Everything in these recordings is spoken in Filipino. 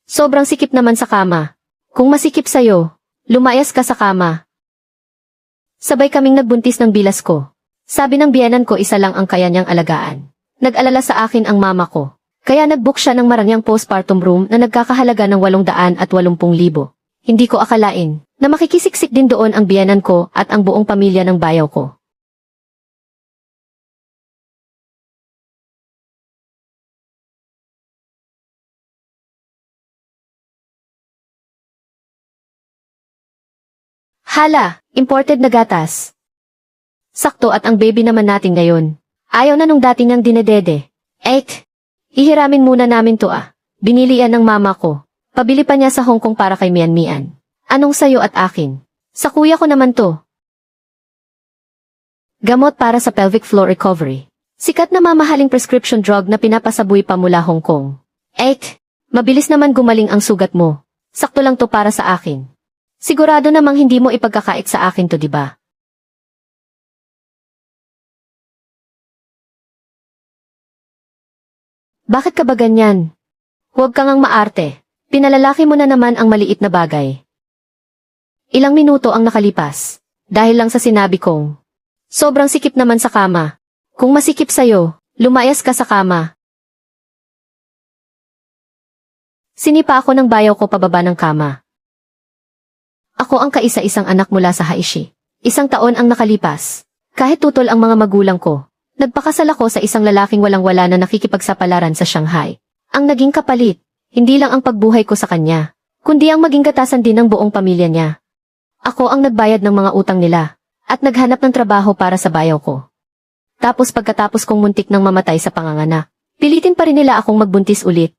Sobrang sikip naman sa kama. Kung masikip sa'yo, lumayas ka sa kama. Sabay kaming nagbuntis ng bilas ko. Sabi ng biyenan ko isa lang ang kaya niyang alagaan. Nag-alala sa akin ang mama ko. Kaya nag-book siya ng maranyang postpartum room na nagkakahalaga ng 880,000. Hindi ko akalain na makikisiksik din doon ang biyenan ko at ang buong pamilya ng bayaw ko. Hala, imported na gatas. Sakto at ang baby naman natin ngayon. Ayaw na nung dati niyang dinedede. Hihiramin muna namin to ah. Binili yan ng mama ko. Pabili pa niya sa Hong Kong para kay Mian Mian. Anong sayo at akin? Sa kuya ko naman to. Gamot para sa pelvic floor recovery. Sikat na mamahaling prescription drug na pinapasabuy pa mula Hong Kong. Mabilis naman gumaling ang sugat mo. Sakto lang to para sa akin. Sigurado namang hindi mo ipagkakait sa akin to, di ba? Bakit ka ba ganyan? Huwag kang ang maarte. Pinalalaki mo na naman ang maliit na bagay. Ilang minuto ang nakalipas. Dahil lang sa sinabi kong, sobrang sikip naman sa kama. Kung masikip sa'yo, lumayas ka sa kama. Sinipa ako ng bayaw ko pababa ng kama. Ako ang kaisa-isang anak mula sa Haishi. 1 taon ang nakalipas. Kahit tutol ang mga magulang ko, nagpakasal ako sa isang lalaking walang-wala na nakikipagsapalaran sa Shanghai. Ang naging kapalit, hindi lang ang pagbuhay ko sa kanya, kundi ang maging katasan din ng buong pamilya niya. Ako ang nagbayad ng mga utang nila, at naghanap ng trabaho para sa bayaw ko. Tapos pagkatapos kong muntik nang mamatay sa panganganak, pilitin pa rin nila akong magbuntis ulit.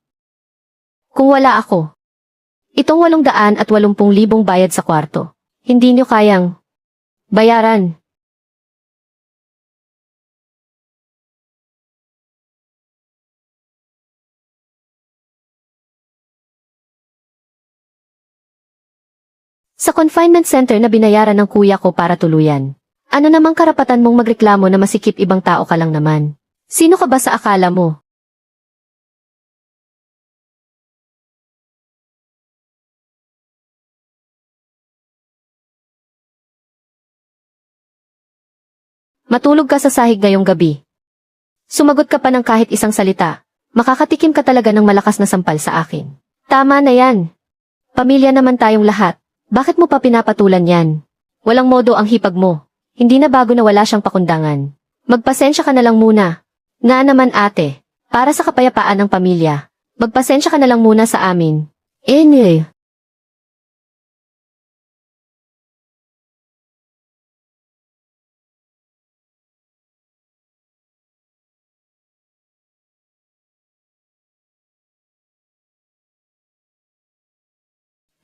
Kung wala ako, itong 880,000 bayad sa kwarto, hindi nyo kayang bayaran. Sa confinement center na binayaran ng kuya ko para tuluyan. Ano namang karapatan mong magreklamo na masikip ibang tao ka lang naman? Sino ka ba sa akala mo? Matulog ka sa sahig ngayong gabi. Sumagot ka pa ng kahit isang salita. Makakatikim ka talaga ng malakas na sampal sa akin. Tama na yan. Pamilya naman tayong lahat. Bakit mo pa pinapatulan yan? Walang modo ang hipag mo. Hindi na bago na wala siyang pakundangan. Magpasensya ka na lang muna. Nga naman ate, para sa kapayapaan ng pamilya. Magpasensya ka na lang muna sa amin.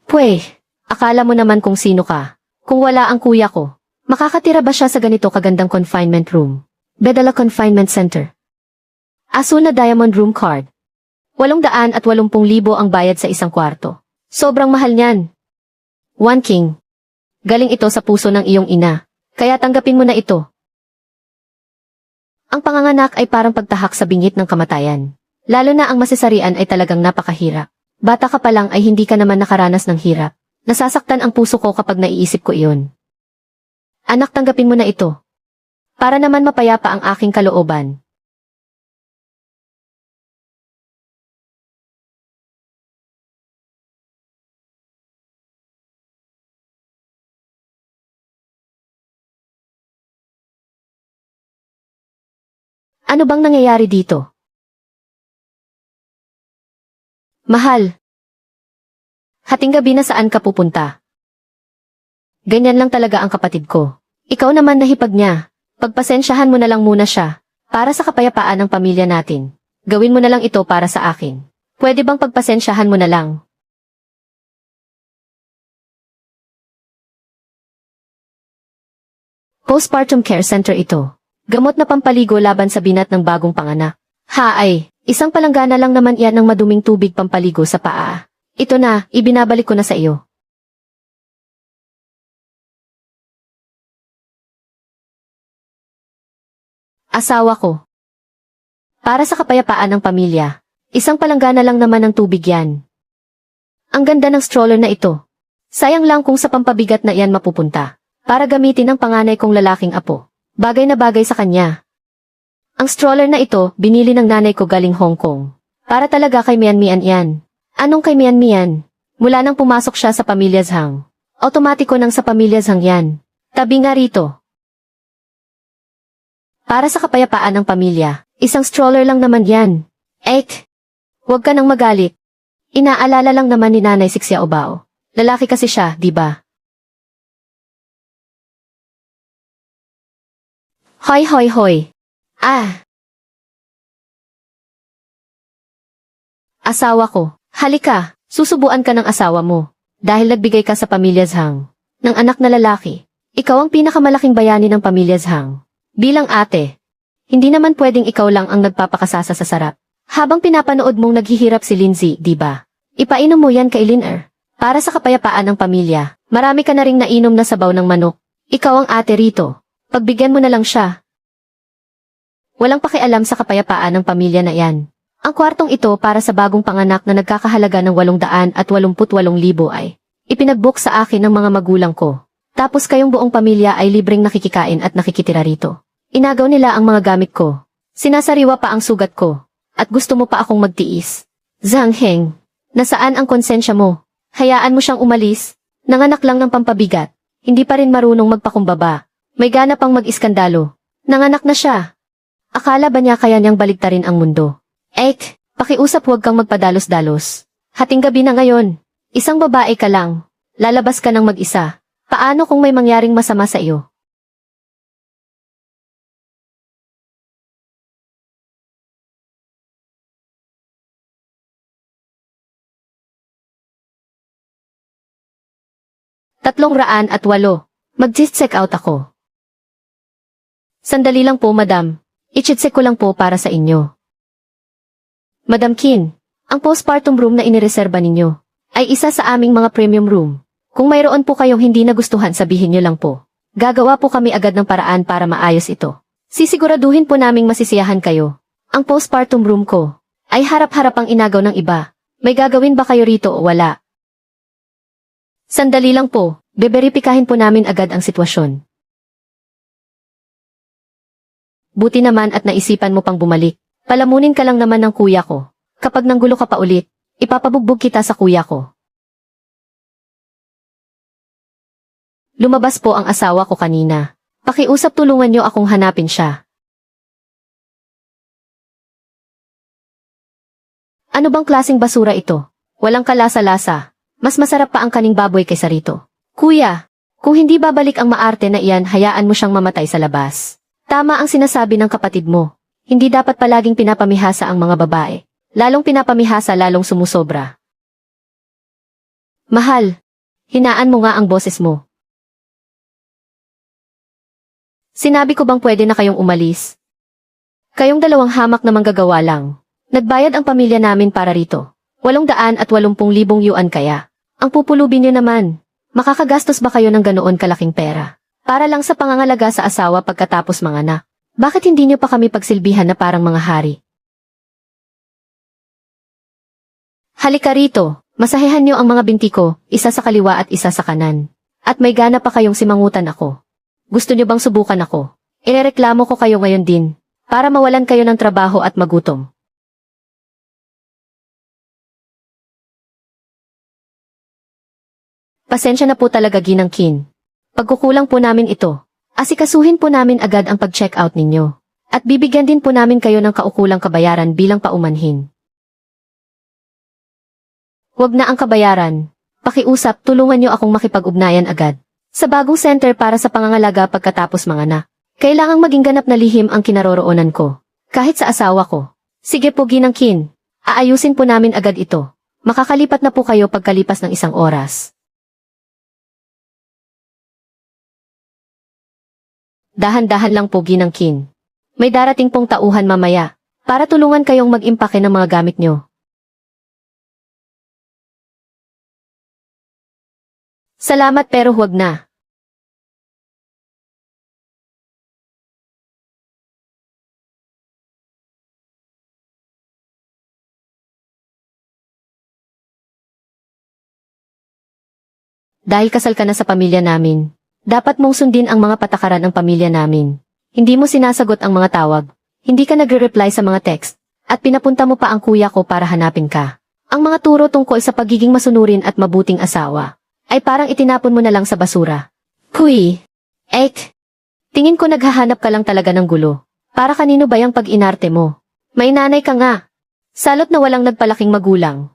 Pweh, akala mo naman kung sino ka. Kung wala ang kuya ko, makakatira ba siya sa ganito kagandang confinement room? Bedala Confinement Center. Asul na Diamond Room Card. 880,000 ang bayad sa isang kwarto. Sobrang mahal niyan. One King. Galing ito sa puso ng iyong ina. Kaya tanggapin mo na ito. Ang panganganak ay parang pagtahak sa bingit ng kamatayan. Lalo na ang masasarian ay talagang napakahirap. Bata ka pa lang ay hindi ka naman nakaranas ng hirap. Nasasaktan ang puso ko kapag naiisip ko iyon. Anak, tanggapin mo na ito. Para naman mapayapa ang aking kalooban. Ano bang nangyayari dito? Mahal. Hating gabi na saan ka pupunta? Ganyan lang talaga ang kapatid ko. Ikaw naman nahipag niya. Pagpasensyahan mo na lang muna siya. Para sa kapayapaan ng pamilya natin. Gawin mo na lang ito para sa akin. Pwede bang pagpasensyahan mo na lang? Postpartum Care Center ito. Gamot na pampaligo laban sa binat ng bagong panganak. Isang palanggana lang naman iyan ng maduming tubig pampaligo sa paa. Ito na, ibinabalik ko na sa iyo. Asawa ko. Para sa kapayapaan ng pamilya. Isang palanggana lang naman ng tubig yan. Ang ganda ng stroller na ito. Sayang lang kung sa pampabigat na iyan mapupunta. Para gamitin ng panganay kong lalaking apo. Bagay na bagay sa kanya. Ang stroller na ito, binili ng nanay ko galing Hong Kong. Para talaga kay Mian Mian yan. Anong kay Mian Mian? Mula nang pumasok siya sa pamilya Zhang. Automatiko nang sa pamilya Zhang yan. Tabi nga rito. Para sa kapayapaan ng pamilya, isang stroller lang naman yan. Huwag ka nang magalit. Inaalala lang naman ni Nanay si Xiaobao. Lalaki kasi siya, di ba? Hoy hoy hoy. Asawa ko. Halika, susubuan ka ng asawa mo. Dahil nagbigay ka sa pamilya Zhang. Ng anak na lalaki. Ikaw ang pinakamalaking bayani ng pamilya Zhang. Bilang ate. Hindi naman pwedeng ikaw lang ang nagpapakasasa sa sarap. Habang pinapanood mong naghihirap si Lindsay, di ba? Ipainom mo yan kay Lin-er. Para sa kapayapaan ng pamilya, marami ka na ring nainom na sabaw ng manok. Ikaw ang ate rito. Pagbigyan mo na lang siya. Walang pakialam sa kapayapaan ng pamilya na yan. Ang kwartong ito para sa bagong panganak na nagkakahalaga ng 888,000 ay ipinag-book sa akin ng mga magulang ko. Tapos kayong buong pamilya ay libreng nakikikain at nakikitira rito. Inagaw nila ang mga gamit ko. Sinasariwa pa ang sugat ko. At gusto mo pa akong magtiis. Zhang Heng, nasaan ang konsensya mo? Hayaan mo siyang umalis. Nanganak lang ng pampabigat. Hindi pa rin marunong magpakumbaba. May gana pang mag-iskandalo. Nanganak na siya. Akala ba niya kaya niyang baligtarin ang mundo? Pakiusap huwag kang magpadalos-dalos. Hating gabi na ngayon. Isang babae ka lang. Lalabas ka ng mag-isa. Paano kung may mangyaring masama sa iyo? ₱308. Mag-check out ako. Sandali lang po, madam. I-check ko lang po para sa inyo. Madam Qin, ang postpartum room na inireserba ninyo ay isa sa aming mga premium room. Kung mayroon po kayong hindi nagustuhan, sabihin niyo lang po. Gagawa po kami agad ng paraan para maayos ito. Sisiguraduhin po naming masisiyahan kayo. Ang postpartum room ko ay harap-harap ang inagaw ng iba. May gagawin ba kayo rito o wala? Sandali lang po, beberipikahin po namin agad ang sitwasyon. Buti naman at naisipan mo pang bumalik. Palamunin ka lang naman ng kuya ko. Kapag nanggulo ka pa ulit, ipapabugbog kita sa kuya ko. Lumabas po ang asawa ko kanina. Pakiusap tulungan niyo akong hanapin siya. Ano bang klaseng basura ito? Walang kalasa-lasa. Mas masarap pa ang kaning baboy kaysa rito. Kuya, kung hindi babalik ang maarte na iyan, hayaan mo siyang mamatay sa labas. Tama ang sinasabi ng kapatid mo. Hindi dapat palaging pinapamihasa ang mga babae. Lalong pinapamihasa, lalong sumusobra. Mahal, hinaan mo nga ang boses mo. Sinabi ko bang pwede na kayong umalis? Kayong dalawang hamak na manggagawa lang. Nagbayad ang pamilya namin para rito. 880,000 yuan kaya. Ang pupulubin niyo naman. Makakagastos ba kayo ng ganoon kalaking pera? Para lang sa pangangalaga sa asawa pagkatapos manganak. Bakit hindi niyo pa kami pagsilbihan na parang mga hari? Halika rito, masahehan niyo ang mga binti ko, isa sa kaliwa at isa sa kanan. At may gana pa kayong simangutan ako. Gusto niyo bang subukan ako? Irereklamo ko kayo ngayon din, para mawalan kayo ng trabaho at magutom. Pasensya na po talaga, Ginang Qin. Pagkukulang po namin ito. Asikasuhin po namin agad ang pag-check out ninyo. At bibigyan din po namin kayo ng kaukulang kabayaran bilang paumanhin. Huwag na ang kabayaran. Pakiusap, tulungan niyo akong makipag-ugnayan agad. Sa bagong center para sa pangangalaga pagkatapos manganak. Kailangang maging ganap na lihim ang kinaroroonan ko. Kahit sa asawa ko. Sige po, Ginang Qin. Aayusin po namin agad ito. Makakalipat na po kayo pagkalipas ng 1 oras. Dahan-dahan lang po, Ginang Qin. May darating pong tauhan mamaya, para tulungan kayong mag-impake ng mga gamit nyo. Salamat pero huwag na. Dahil kasal ka na sa pamilya namin, dapat mong sundin ang mga patakaran ng pamilya namin. Hindi mo sinasagot ang mga tawag, hindi ka nagre-reply sa mga text, at pinapunta mo pa ang kuya ko para hanapin ka. Ang mga turo tungkol sa pagiging masunurin at mabuting asawa, ay parang itinapon mo na lang sa basura. Huy! Ek! Tingin ko naghahanap ka lang talaga ng gulo. Para kanino ba yung pag-inarte mo? May nanay ka nga. Salot na walang nagpalaking magulang.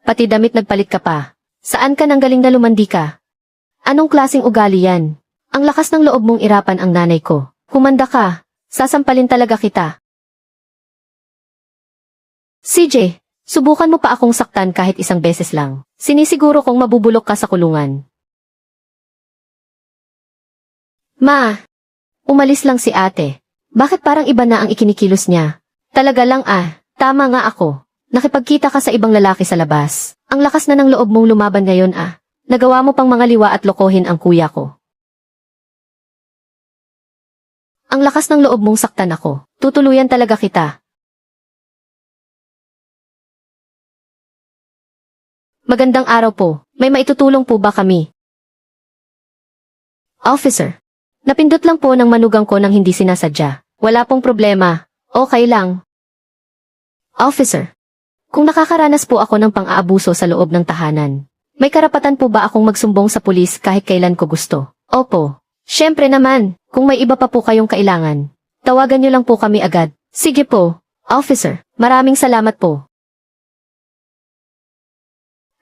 Pati damit nagpalit ka pa. Saan ka nanggaling na lumandi ka? Anong klaseng ugali yan? Ang lakas ng loob mong irapan ang nanay ko. Humanda ka. Sasampalin talaga kita. CJ, subukan mo pa akong saktan kahit isang beses lang. Sinisiguro kong mabubulok ka sa kulungan. Ma! Umalis lang si ate. Bakit parang iba na ang ikinikilos niya? Talaga lang tama nga ako. Nakipagkita ka sa ibang lalaki sa labas. Ang lakas na ng loob mong lumaban ngayon Nagawa mo pang mga liwa at lokohin ang kuya ko. Ang lakas ng loob mong saktan ako. Tutuluyan talaga kita. Magandang araw po. May maitutulong po ba kami? Officer. Napindot lang po ng manugang ko nang hindi sinasadya. Wala pong problema. Okay lang. Officer. Kung nakakaranas po ako ng pang-aabuso sa loob ng tahanan, may karapatan po ba akong magsumbong sa pulis kahit kailan ko gusto? Opo. Siyempre naman, kung may iba pa po kayong kailangan, tawagan niyo lang po kami agad. Sige po, officer. Maraming salamat po.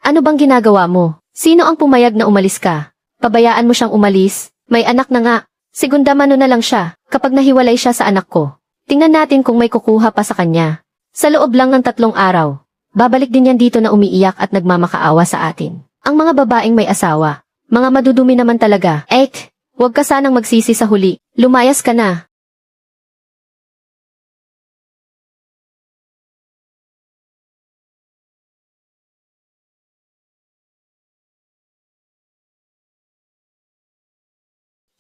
Ano bang ginagawa mo? Sino ang pumayag na umalis ka? Pabayaan mo siyang umalis? May anak na nga. Segunda mano na lang siya, kapag nahiwalay siya sa anak ko. Tingnan natin kung may kukuha pa sa kanya. Sa loob lang ng 3 araw, babalik din yan dito na umiiyak at nagmamakaawa sa atin. Ang mga babaeng may asawa, mga madudumi naman talaga. Ek, huwag ka sanang magsisi sa huli, lumayas ka na.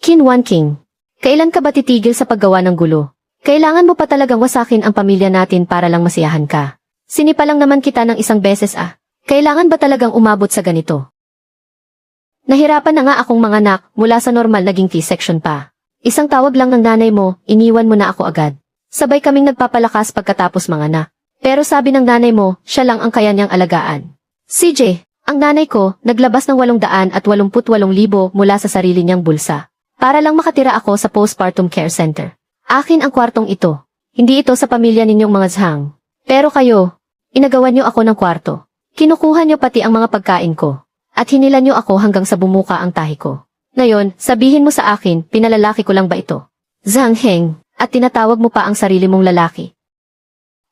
Kinwan King, kailan ka ba titigil sa paggawa ng gulo? Kailangan mo pa talagang wasakin ang pamilya natin para lang masiyahan ka. Sinipa lang naman kita ng isang beses Kailangan ba talagang umabot sa ganito? Nahirapan na nga akong manganak mula sa normal naging C-section pa. Isang tawag lang ng nanay mo, iniwan mo na ako agad. Sabay kaming nagpapalakas pagkatapos manganak. Pero sabi ng nanay mo, siya lang ang kaya niyang alagaan. CJ, ang nanay ko, naglabas ng 888,000 mula sa sarili niyang bulsa. Para lang makatira ako sa postpartum care center. Akin ang kwartong ito. Hindi ito sa pamilya ninyong mga zhang. Pero kayo, inagawan niyo ako ng kwarto. Kinukuha niyo pati ang mga pagkain ko. At hinilan niyo ako hanggang sa bumuka ang tahi ko. Ngayon, sabihin mo sa akin, pinalalaki ko lang ba ito? Zhang Heng, at tinatawag mo pa ang sarili mong lalaki.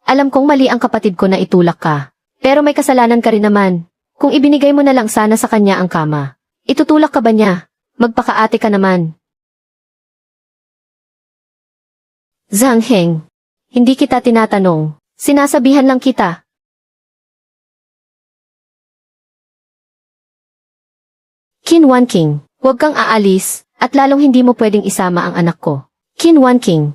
Alam kong mali ang kapatid ko na itulak ka. Pero may kasalanan ka rin naman. Kung ibinigay mo na lang sana sa kanya ang kama. Itutulak ka ba niya? Magpakaate ka naman. Zhang Heng, hindi kita tinatanong. Sinasabihan lang kita. Kinwan King, huwag kang aalis, at lalong hindi mo pwedeng isama ang anak ko. Kinwan King,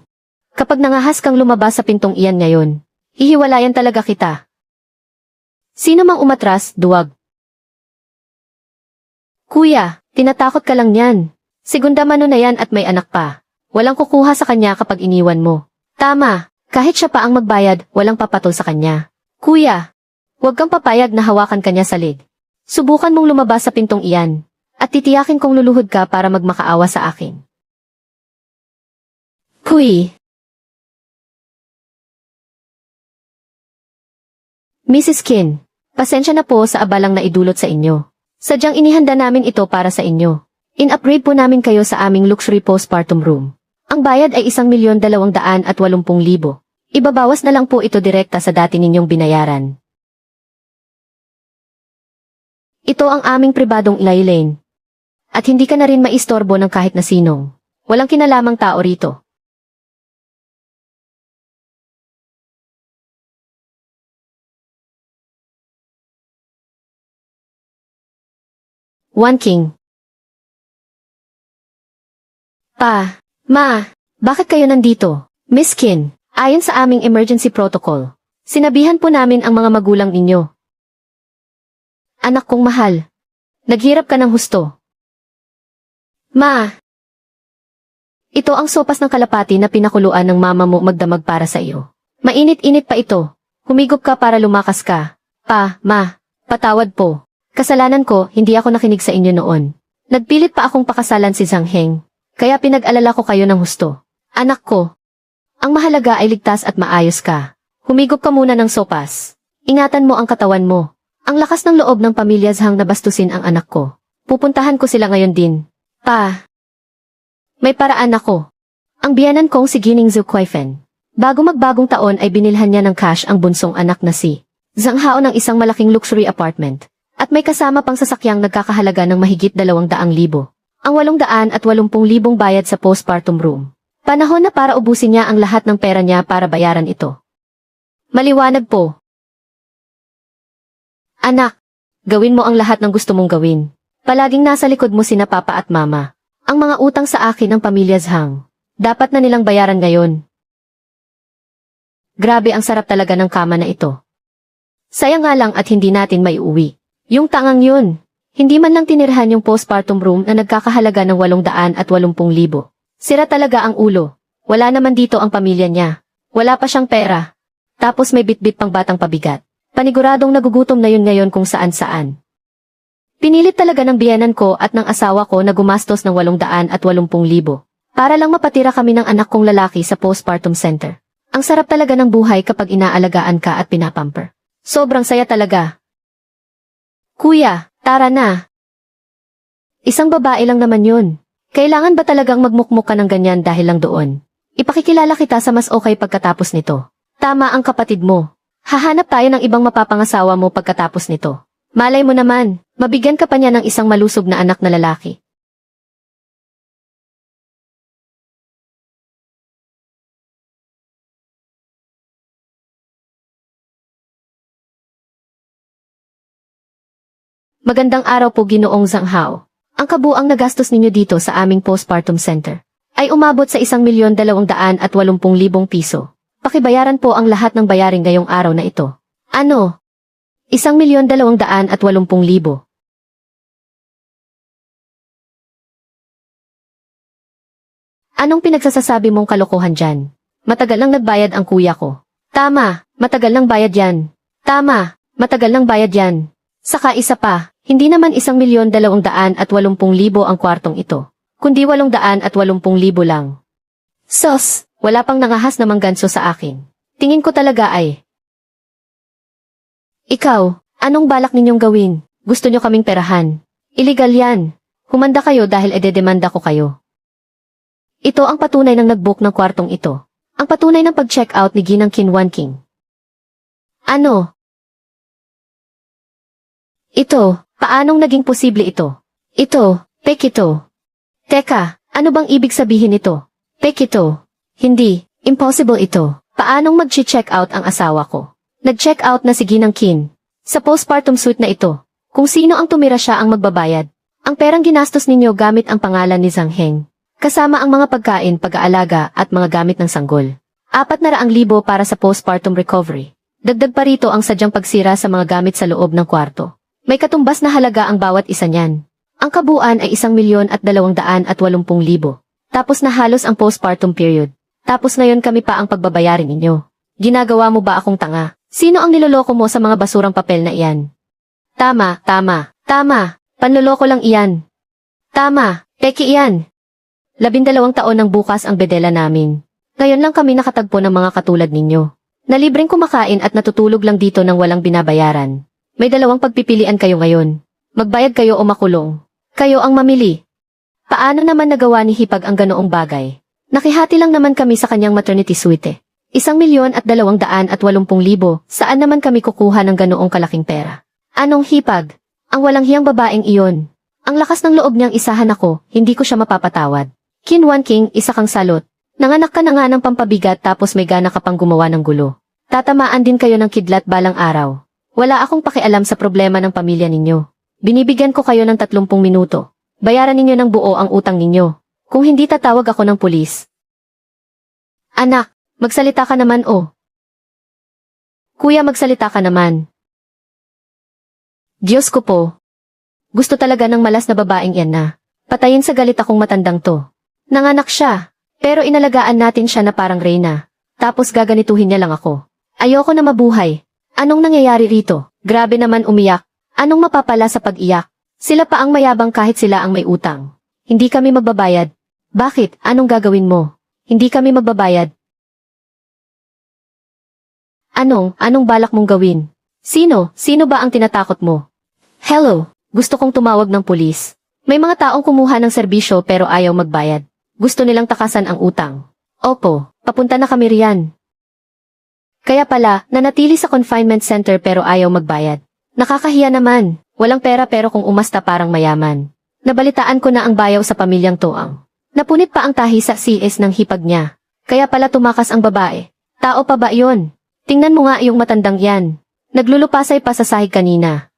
kapag nangahas kang lumabas sa pintong iyan ngayon, hihiwalayan talaga kita. Sino mang umatras, duwag. Kuya, tinatakot ka lang yan. Segunda mano na yan at may anak pa. Walang kukuha sa kanya kapag iniwan mo. Tama, kahit siya pa ang magbayad, walang papatol sa kanya. Kuya, huwag kang papayag na hawakan kanya sa leg. Subukan mong lumabas sa pintong iyan, at titiyakin kong luluhod ka para magmakaawa sa akin. Kuy. Mrs. Kim, pasensya na po sa abalang na idulot sa inyo. Sadyang inihanda namin ito para sa inyo. In-upgrade po namin kayo sa aming luxury postpartum room. Ang bayad ay 1,280,000. Ibabawas na lang po ito direkta sa dati ninyong binayaran. Ito ang aming pribadong lane. At hindi ka na rin maistorbo ng kahit na sinong. Walang kinalamang tao rito. One King. Ma, bakit kayo nandito? Miss Kim, ayon sa aming emergency protocol, sinabihan po namin ang mga magulang ninyo. Anak kong mahal. Naghirap ka ng husto. Ma! Ito ang sopas ng kalapati na pinakuluan ng mama mo magdamag para sa iyo. Mainit-init pa ito. Humigop ka para lumakas ka. Ma, patawad po. Kasalanan ko, hindi ako nakinig sa inyo noon. Nagpilit pa akong pakasalan si Zhang Heng. Kaya pinag-alala ko kayo ng husto. Anak ko, ang mahalaga ay ligtas at maayos ka. Humigop ka muna ng sopas. Ingatan mo ang katawan mo. Ang lakas ng loob ng pamilya Zhang na bastusin ang anak ko. Pupuntahan ko sila ngayon din. May paraan ako. Ang biyanan kong si Gining Zhu Kuifen. Bago magbagong taon ay binilhan niya ng cash ang bunsong anak na si Zhang Hao ng isang malaking luxury apartment. At may kasama pang sasakyang nagkakahalaga ng mahigit 200,000. Ang 880,000 bayad sa postpartum room. Panahon na para ubusin niya ang lahat ng pera niya para bayaran ito. Maliwanag po. Anak, gawin mo ang lahat ng gusto mong gawin. Palaging nasa likod mo sina papa at mama. Ang mga utang sa akin ng pamilya Zhang. Dapat na nilang bayaran ngayon. Grabe ang sarap talaga ng kama na ito. Sayang nga lang at hindi natin maiuwi. Yung tangang yun, hindi man lang tinirhan yung postpartum room na nagkakahalaga ng 880,000. Sira talaga ang ulo. Wala naman dito ang pamilya niya. Wala pa siyang pera. Tapos may bitbit pang batang pabigat. Paniguradong nagugutom na yun ngayon kung saan-saan. Pinilit talaga ng biyenan ko at ng asawa ko na gumastos ng 880,000 para lang mapatira kami ng anak kong lalaki sa postpartum center. Ang sarap talaga ng buhay kapag inaalagaan ka at pinapamper. Sobrang saya talaga. Kuya, tara na. Isang babae lang naman yun. Kailangan ba talagang magmukmuk ka ng ganyan dahil lang doon? Ipakikilala kita sa mas okay pagkatapos nito. Tama ang kapatid mo. Hahanap tayo ng ibang mapapangasawa mo pagkatapos nito. Malay mo naman, mabigyan ka pa niya ng isang malusog na anak na lalaki. Magandang araw po Ginoong Zhang Hao. Ang kabuang nagastos ninyo dito sa aming postpartum center ay umabot sa 1,280,000 piso. Pakibayaran po ang lahat ng bayarin ngayong araw na ito. Ano? 1,280,000. Anong pinagsasasabi mong kalokohan dyan? Matagal nang nagbayad ang kuya ko. Tama, matagal nang bayad yan. Tama, matagal nang bayad yan. Saka isa pa, hindi naman 1,280,000 ang kwartong ito, kundi 880,000 lang. Sos, wala pang nangahas na mangganso sa akin. Tingin ko talaga ay. Ikaw, anong balak ninyong gawin? Gusto nyo kaming perahan? Illegal yan. Humanda kayo dahil ededemanda ko kayo. Ito ang patunay ng nag-book ng kwartong ito. Ang patunay ng pag-check out ni Ginang Kinwan King. Ano? Ito, paanong naging posible ito? Ito, fake ito. Teka, ano bang ibig sabihin ito? Fake ito. Hindi, impossible ito. Paanong mag-check out ang asawa ko? Nag-check out na si Ginang Kin. Sa postpartum suite na ito, kung sino ang tumira siya ang magbabayad. Ang perang ginastos ninyo gamit ang pangalan ni Zhang Heng. Kasama ang mga pagkain, pag-aalaga at mga gamit ng sanggol. 400,000 para sa postpartum recovery. Dagdag pa rito ang sadyang pagsira sa mga gamit sa loob ng kwarto. May katumbas na halaga ang bawat isa niyan. Ang kabuuan ay 1,280,000. Tapos na halos ang postpartum period. Tapos ngayon kami pa ang pagbabayarin ninyo. Ginagawa mo ba akong tanga? Sino ang niloloko mo sa mga basurang papel na iyan? Tama. Panloloko lang iyan. Tama, peki iyan. 12 taon nang bukas ang bedela namin. Ngayon lang kami nakatagpo ng mga katulad ninyo. Na libreng kumakain at natutulog lang dito nang walang binabayaran. May dalawang pagpipilian kayo ngayon. Magbayad kayo o makulong. Kayo ang mamili. Paano naman nagawa ni Hipag ang ganoong bagay? Nakihati lang naman kami sa kanyang maternity suite. 1,280,000. Saan naman kami kukuha ng ganoong kalaking pera? Anong Hipag? Ang walang hiyang babaeng iyon. Ang lakas ng loob niyang isahan ako, hindi ko siya mapapatawad. Kinwan King, isa kang salot. Nanganak ka na nga ng pampabigat tapos may gana ka pang gumawa ng gulo. Tatamaan din kayo ng kidlat balang araw. Wala akong pakialam sa problema ng pamilya ninyo. Binibigyan ko kayo ng 30 minuto. Bayaran ninyo ng buo ang utang ninyo. Kung hindi tatawag ako ng pulis. Anak, magsalita ka naman o. Kuya magsalita ka naman. Diyos ko po. Gusto talaga ng malas na babaeng yan na patayin sa galit akong matandang to. Nanganak siya, pero inalagaan natin siya na parang reyna. Tapos gaganituhin niya lang ako. Ayoko na mabuhay. Anong nangyayari rito? Grabe naman umiyak. Anong mapapala sa pag-iyak? Sila pa ang mayabang kahit sila ang may utang. Hindi kami magbabayad. Bakit? Anong gagawin mo? Hindi kami magbabayad. Anong balak mong gawin? Sino ba ang tinatakot mo? Hello, gusto kong tumawag ng pulis. May mga taong kumuha ng serbisyo pero ayaw magbayad. Gusto nilang takasan ang utang. Opo, papunta na kami riyan. Kaya pala, nanatili sa confinement center pero ayaw magbayad. Nakakahiya naman, walang pera pero kung umasta parang mayaman. Nabalitaan ko na ang bayaw sa pamilyang toang. Napunit pa ang tahi sa CS ng hipag niya. Kaya pala tumakas ang babae. Tao pa ba iyon? Tingnan mo nga yung matandang yan. Naglulupasay pa sa sahig kanina.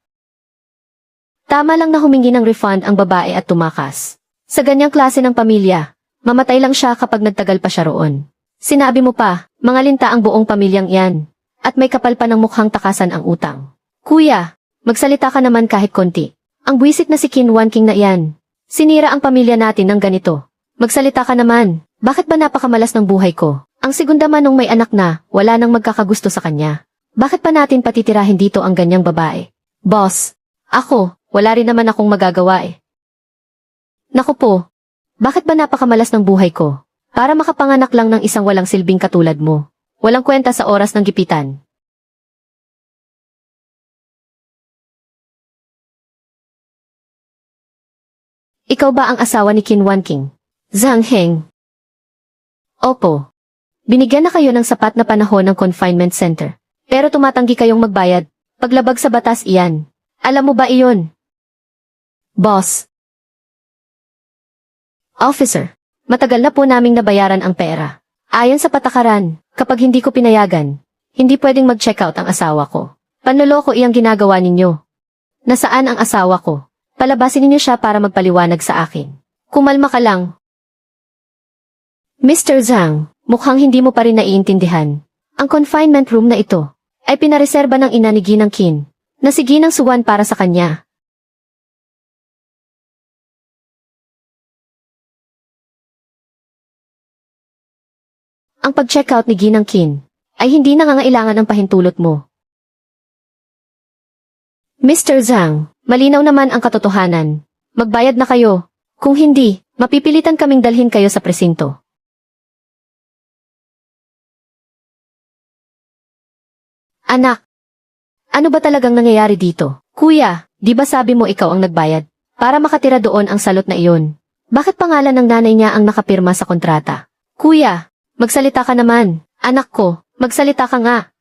Tama lang na humingi ng refund ang babae at tumakas. Sa ganyang klase ng pamilya, mamatay lang siya kapag nagtagal pa siya roon. Sinabi mo pa, mga linta ang buong pamilyang yan. At may kapal pa ng mukhang takasan ang utang. Kuya, magsalita ka naman kahit konti. Ang buwisit na si Kin Wan King na yan. Sinira ang pamilya natin ng ganito. Magsalita ka naman. Bakit ba napakamalas ng buhay ko? Ang segunda man nung may anak na, wala nang magkakagusto sa kanya. Bakit pa natin patitirahin dito ang ganyang babae? Boss, ako, wala rin naman akong magagawa eh. Naku po, bakit ba napakamalas ng buhay ko? Para makapanganak lang ng isang walang silbing katulad mo. Walang kwenta sa oras ng gipitan. Ikaw ba ang asawa ni Kin Wan King? Zhang Heng. Opo. Binigyan na kayo ng sapat na panahon ng confinement center. Pero tumatanggi kayong magbayad. Paglabag sa batas iyan. Alam mo ba iyon? Boss. Officer, matagal na po naming nabayaran ang pera. Ayon sa patakaran, kapag hindi ko pinayagan, hindi pwedeng mag-check out ang asawa ko. Panloloko iyang ginagawa ninyo. Nasaan ang asawa ko? Palabasin ninyo siya para magpaliwanag sa akin. Kumalma ka lang. Mr. Zhang, mukhang hindi mo pa rin naiintindihan. Ang confinement room na ito ay pinareserba ng ina ni Ginang Qin, na si Ginang Suwan para sa kanya. Ang pag-checkout ni Ginang Qin ay hindi nangangailangan ng pahintulot mo. Mr. Zhang, malinaw naman ang katotohanan. Magbayad na kayo. Kung hindi, mapipilitan kaming dalhin kayo sa presinto. Anak, ano ba talagang nangyayari dito? Kuya, di ba sabi mo ikaw ang nagbayad? Para makatira doon ang salot na iyon. Bakit pangalan ng nanay niya ang nakapirma sa kontrata? Kuya, magsalita ka naman. Anak ko, magsalita ka nga.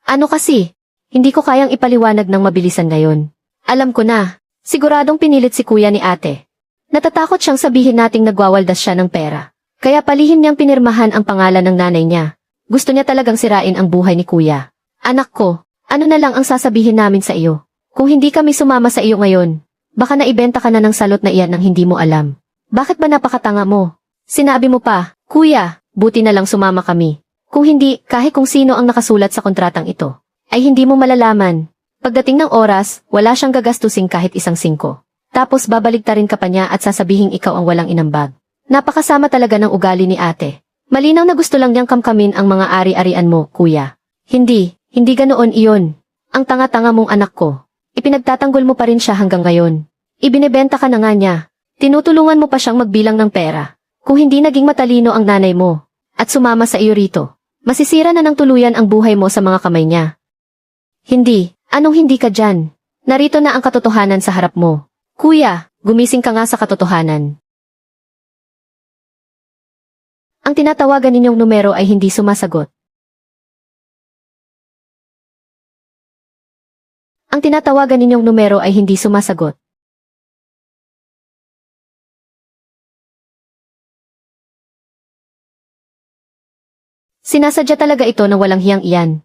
Ano kasi? Hindi ko kayang ipaliwanag ng mabilisan ngayon. Alam ko na, siguradong pinilit si kuya ni ate. Natatakot siyang sabihin nating nagwawaldas siya ng pera. Kaya palihim niyang pinirmahan ang pangalan ng nanay niya. Gusto niya talagang sirain ang buhay ni kuya. Anak ko, ano na lang ang sasabihin namin sa iyo? Kung hindi kami sumama sa iyo ngayon, baka naibenta ka na ng salot na iyan nang hindi mo alam. Bakit ba napakatanga mo? Sinabi mo pa, kuya, buti na lang sumama kami. Kung hindi, kahit kung sino ang nakasulat sa kontratang ito, ay hindi mo malalaman. Pagdating ng oras, wala siyang gagastusin kahit isang singko. Tapos babaligtarin ka pa niya at sasabihin ikaw ang walang inambag. Napakasama talaga ng ugali ni ate. Malinaw na gusto lang niyang kamkamin ang mga ari-arian mo, kuya. Hindi ganoon iyon. Ang tanga-tanga mong anak ko. Ipinagtatanggol mo pa rin siya hanggang ngayon. Ibinebenta ka na nga niya. Tinutulungan mo pa siyang magbilang ng pera. Kung hindi naging matalino ang nanay mo, at sumama sa iyo rito, masisira na ng tuluyan ang buhay mo sa mga kamay niya. Hindi, anong hindi ka dyan? Narito na ang katotohanan sa harap mo. Kuya, gumising ka nga sa katotohanan. Ang tinatawagan ninyong numero ay hindi sumasagot. Ang tinatawagan ninyong numero ay hindi sumasagot. Sinasadya talaga ito ng walang hiyang iyan.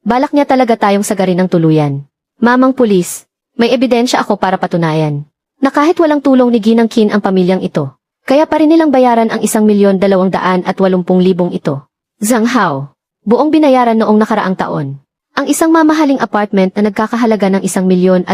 Balak niya talaga tayong sagarin ng tuluyan. Mamang pulis, may ebidensya ako para patunayan na kahit walang tulong ni Ginang Qin ang pamilyang ito, kaya pa rin nilang bayaran ang 1,280,000 ito. Zhang Hao, buong binayaran noong nakaraang taon. Ang isang mamahaling apartment na nagkakahalaga ng 1,500,000.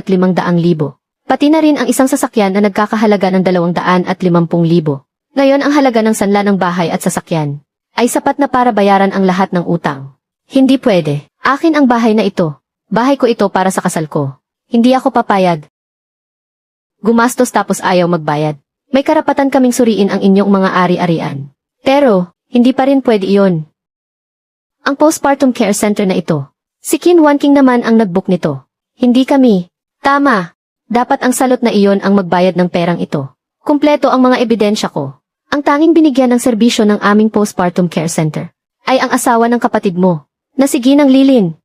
Pati na rin ang isang sasakyan na nagkakahalaga ng 250,000. Ngayon ang halaga ng sanla ng bahay at sasakyan ay sapat na para bayaran ang lahat ng utang. Hindi pwede. Akin ang bahay na ito. Bahay ko ito para sa kasal ko. Hindi ako papayag. Gumastos tapos ayaw magbayad. May karapatan kaming suriin ang inyong mga ari-arian. Pero, hindi pa rin pwede iyon. Ang postpartum care center na ito. Si Kin Wan King naman ang nagbook nito. Hindi kami. Tama. Dapat ang salot na iyon ang magbayad ng perang ito. Kumpleto ang mga ebidensya ko. Ang tanging binigyan ng serbisyo ng aming postpartum care center ay ang asawa ng kapatid mo, na si Ginang Lilin.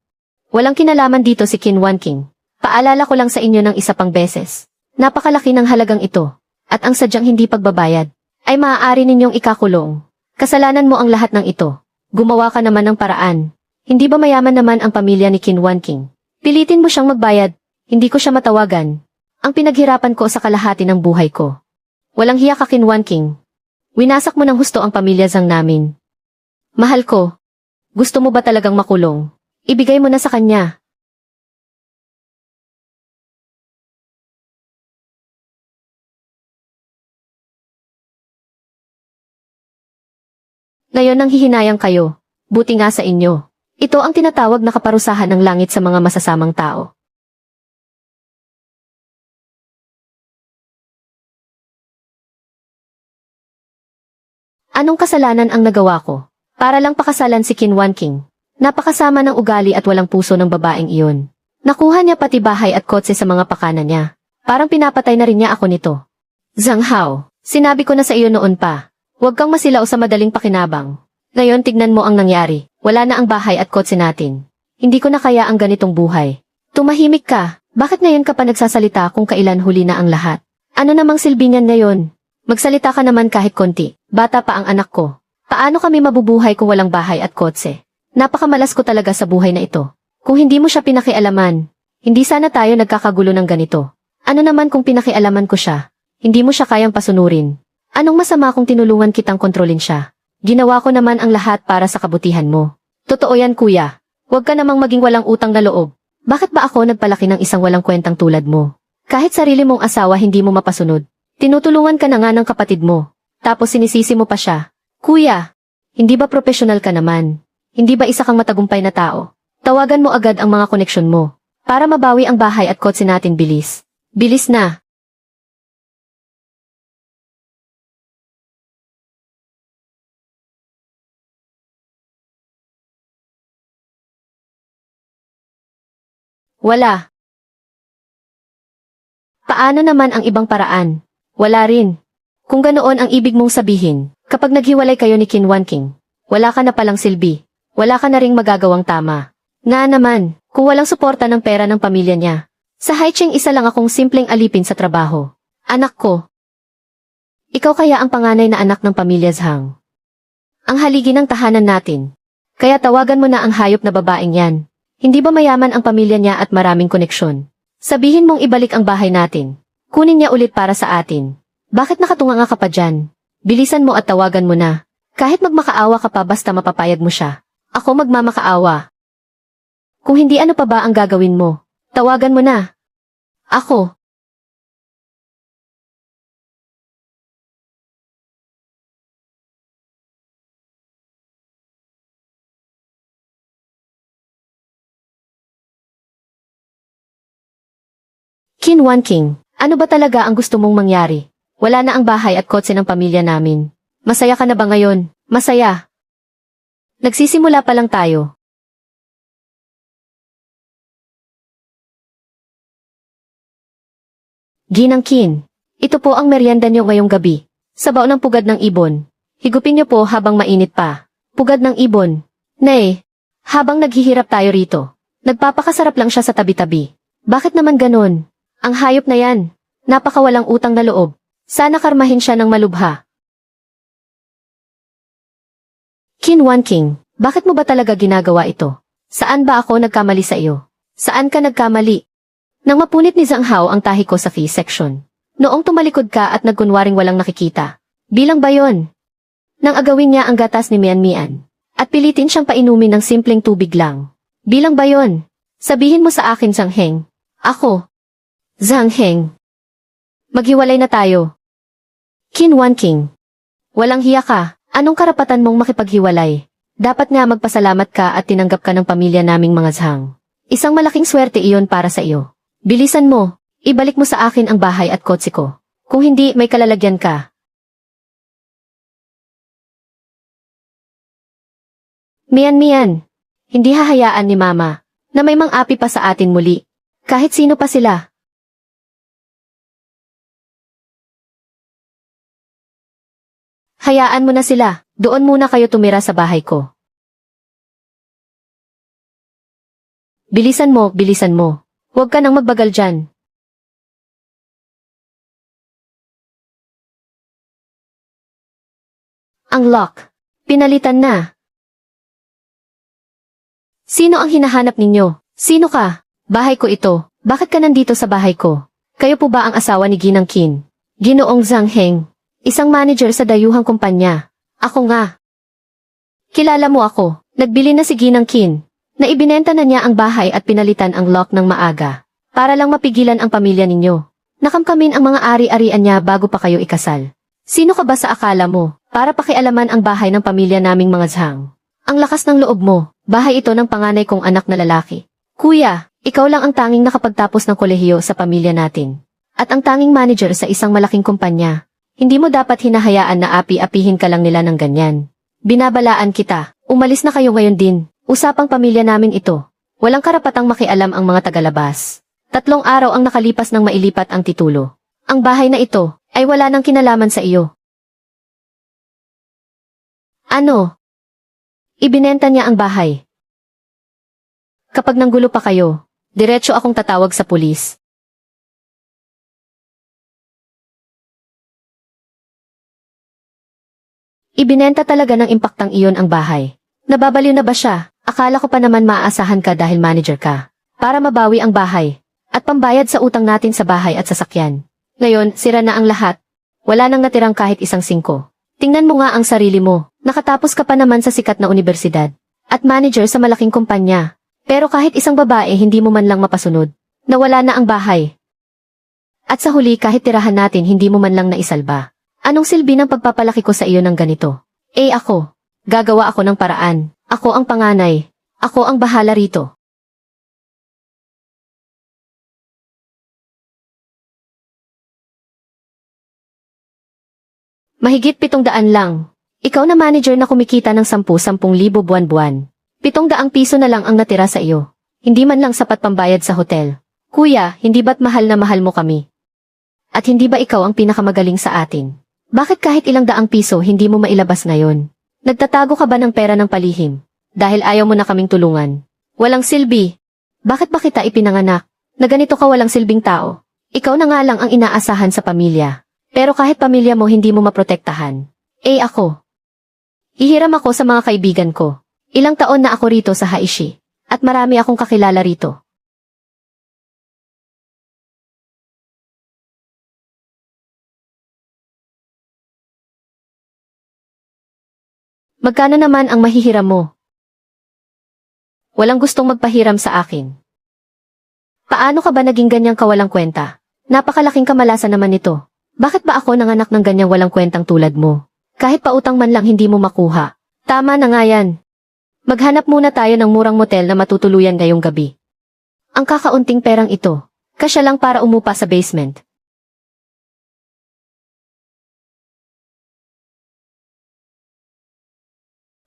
Walang kinalaman dito si Kin Wan King. Paalala ko lang sa inyo ng isa pang beses. Napakalaki ng halagang ito, at ang sadyang hindi pagbabayad ay maaari ninyong ikakulong. Kasalanan mo ang lahat ng ito. Gumawa ka naman ng paraan. Hindi ba mayaman naman ang pamilya ni Kin Wan King? Pilitin mo siyang magbayad. Hindi ko siya matawagan. Ang pinaghirapan ko sa kalahati ng buhay ko. Walang hiya ka, Kin Wan King. Winasak mo ng husto ang pamilya Zhang namin. Mahal ko. Gusto mo ba talagang makulong? Ibigay mo na sa kanya. Ngayon nang hihinayang kayo. Buti nga sa inyo. Ito ang tinatawag na kaparusahan ng langit sa mga masasamang tao. Anong kasalanan ang nagawa ko? Para lang pakasalan si Kin Wan King. Napakasama ng ugali at walang puso ng babaeng iyon. Nakuha niya pati bahay at kotse sa mga pakana niya. Parang pinapatay na rin niya ako nito. Zhang Hao, sinabi ko na sa iyo noon pa. Huwag kang masilaw sa madaling pakinabang. Ngayon tignan mo ang nangyari. Wala na ang bahay at kotse natin. Hindi ko na kaya ang ganitong buhay. Tumahimik ka. Bakit ngayon ka pa nagsasalita kung kailan huli na ang lahat? Ano namang silbi niyan ngayon? Magsalita ka naman kahit konti. Bata pa ang anak ko. Paano kami mabubuhay kung walang bahay at kotse? Napakamalas ko talaga sa buhay na ito. Kung hindi mo siya pinakialaman, hindi sana tayo nagkakagulo ng ganito. Ano naman kung pinakialaman ko siya? Hindi mo siya kayang pasunurin. Anong masama kung tinulungan kitang kontrolin siya? Ginawa ko naman ang lahat para sa kabutihan mo. Totoo yan, kuya. Huwag ka namang maging walang utang na loob. Bakit ba ako nagpalaki ng isang walang kwentang tulad mo? Kahit sarili mong asawa hindi mo mapasunod. Tinutulungan ka na nga ng kapatid mo. Tapos sinisisi mo pa siya. Kuya, hindi ba profesional ka naman? Hindi ba isa kang matagumpay na tao? Tawagan mo agad ang mga koneksyon mo. Para mabawi ang bahay at kotse natin bilis. Bilis na. Wala. Paano naman ang ibang paraan? Wala rin. Kung ganoon ang ibig mong sabihin, kapag naghiwalay kayo ni Kin Wan King, wala ka na palang silbi. Wala ka na ring magagawang tama. Nga naman, kung walang suporta ng pera ng pamilya niya. Sa Haicheng isa lang akong simpleng alipin sa trabaho. Anak ko. Ikaw kaya ang panganay na anak ng pamilya Zhang. Ang haligi ng tahanan natin. Kaya tawagan mo na ang hayop na babaeng yan. Hindi ba mayaman ang pamilya niya at maraming koneksyon? Sabihin mong ibalik ang bahay natin. Kunin niya ulit para sa atin. Bakit nakatunganga ka pa dyan? Bilisan mo at tawagan mo na. Kahit magmakaawa ka pa basta mapapayag mo siya. Ako magmamakaawa. Kung hindi ano pa ba ang gagawin mo? Tawagan mo na. Ako. Kin Wan King, ano ba talaga ang gusto mong mangyari? Wala na ang bahay at kotse ng pamilya namin. Masaya ka na ba ngayon? Masaya. Nagsisimula pa lang tayo. Ginang Kin, ito po ang merienda niyo ngayong gabi. Sabaw ng pugad ng ibon. Higupin niyo po habang mainit pa. Pugad ng ibon. Nay, habang naghihirap tayo rito, nagpapakasarap lang siya sa tabi-tabi. Bakit naman ganon? Ang hayop na yan. Napakawalang utang na loob. Sana karmahin siya ng malubha. Kin Wan King, bakit mo ba talaga ginagawa ito? Saan ba ako nagkamali sa iyo? Saan ka nagkamali? Nang mapunit ni Zhang Hao ang tahi ko sa fee section. Noong tumalikod ka at nagkunwaring walang nakikita. Bilang ba yon? Nang agawin niya ang gatas ni Mian Mian. At pilitin siyang painumin ng simpleng tubig lang. Bilang ba yun? Sabihin mo sa akin, Zhang Heng. Ako. Zhang Heng. Maghiwalay na tayo. Qin Wanqing. Walang hiya ka. Anong karapatan mong makipaghiwalay? Dapat nga magpasalamat ka at tinanggap ka ng pamilya naming mga Zhang. Isang malaking swerte iyon para sa iyo. Bilisan mo. Ibalik mo sa akin ang bahay at kotse ko. Kung hindi, may kalalagyan ka. Mian. Hindi hahayaan ni Mama na may mang-api pa sa atin muli. Kahit sino pa sila. Hayaan mo na sila. Doon muna kayo tumira sa bahay ko. Bilisan mo. Huwag ka nang magbagal dyan. Ang lock. Pinalitan na. Sino ang hinahanap ninyo? Sino ka? Bahay ko ito. Bakit ka nandito sa bahay ko? Kayo po ba ang asawa ni Ginang Qin? Ginoong Zhang Heng. Isang manager sa dayuhang kumpanya. Ako nga. Kilala mo ako. Nagbili na si Ginang Qin. Na ibinenta na niya ang bahay at pinalitan ang lock ng maaga. Para lang mapigilan ang pamilya ninyo. Nakamkamin ang mga ari-arian niya bago pa kayo ikasal. Sino ka ba sa akala mo? Para pakialaman ang bahay ng pamilya naming mga Zhang. Ang lakas ng loob mo. Bahay ito ng panganay kong anak na lalaki. Kuya, ikaw lang ang tanging nakapagtapos ng kolehiyo sa pamilya natin. At ang tanging manager sa isang malaking kumpanya. Hindi mo dapat hinahayaan na api-apihin ka lang nila ng ganyan. Binabalaan kita. Umalis na kayo ngayon din. Usapang pamilya namin ito. Walang karapatang makialam ang mga tagalabas. 3 araw ang nakalipas nang mailipat ang titulo. Ang bahay na ito ay wala nang kinalaman sa iyo. Ano? Ibinenta niya ang bahay. Kapag nanggulo pa kayo, diretso akong tatawag sa pulis. Ibinenta talaga ng impaktang iyon ang bahay. Nababaliw na ba siya? Akala ko pa naman maaasahan ka dahil manager ka. Para mabawi ang bahay. At pambayad sa utang natin sa bahay at sasakyan. Ngayon, sira na ang lahat. Wala nang natirang kahit isang 5. Tingnan mo nga ang sarili mo. Nakatapos ka pa naman sa sikat na universidad. At manager sa malaking kumpanya. Pero kahit isang babae hindi mo man lang mapasunod. Nawala na ang bahay. At sa huli kahit tirahan natin hindi mo man lang naisalba. Anong silbi ng pagpapalaki ko sa iyo ng ganito? Ako. Gagawa ako ng paraan. Ako ang panganay. Ako ang bahala rito. Mahigit 700 lang. Ikaw na manager na kumikita ng 10,000 buwan-buwan. 700 piso na lang ang natira sa iyo. Hindi man lang sapat pambayad sa hotel. Kuya, hindi ba't mahal na mahal mo kami? At hindi ba ikaw ang pinakamagaling sa atin? Bakit kahit ilang daang piso hindi mo mailabas ngayon? Nagtatago ka ba ng pera ng palihim? Dahil ayaw mo na kaming tulungan. Walang silbi. Bakit ba kita ipinanganak? Na ganito ka walang silbing tao. Ikaw na nga lang ang inaasahan sa pamilya. Pero kahit pamilya mo hindi mo maprotektahan. Ako. Hihiram ako sa mga kaibigan ko. Ilang taon na ako rito sa Haishi. At marami akong kakilala rito. Magkano naman ang mahihiram mo? Walang gustong magpahiram sa akin. Paano ka ba naging ganyang kawalang kwenta? Napakalaking kamalasan naman nito. Bakit ba ako nanganak ng ganyang walang kwentang tulad mo? Kahit pautang man lang hindi mo makuha. Tama na nga yan. Maghanap muna tayo ng murang motel na matutuluyan ngayong gabi. Ang kakaunting perang ito, kasya lang para umupa sa basement.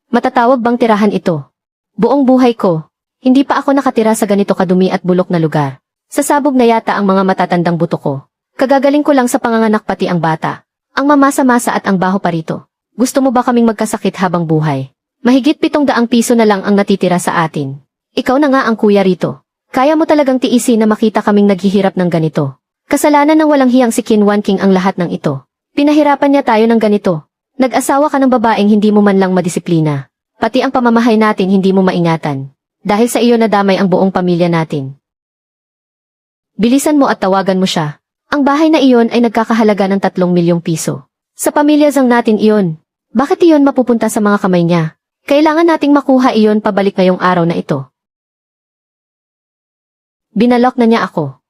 Matatawag bang tirahan ito? Buong buhay ko, hindi pa ako nakatira sa ganito kadumi at bulok na lugar. Sasabog na yata ang mga matatandang buto ko. Kagagaling ko lang sa panganganak pati ang bata. Ang mamasa-masa at ang baho pa rito. Gusto mo ba kaming magkasakit habang buhay? Mahigit 700 piso na lang ang natitira sa atin. Ikaw na nga ang kuya rito. Kaya mo talagang tiisin na makita kaming naghihirap ng ganito. Kasalanan ng walang hiyang si Qin Wanqing ang lahat ng ito. Pinahirapan niya tayo ng ganito. Nag-asawa ka ng babaeng hindi mo man lang madisiplina. Pati ang pamamahay natin hindi mo maingatan. Dahil sa iyo nadamay ang buong pamilya natin. Bilisan mo at tawagan mo siya. Ang bahay na iyon ay nagkakahalaga ng 3 milyong piso. Sa pamilya Zhang natin iyon. Bakit iyon mapupunta sa mga kamay niya? Kailangan nating makuha iyon pabalik ngayong araw na ito. Binalok na niya ako.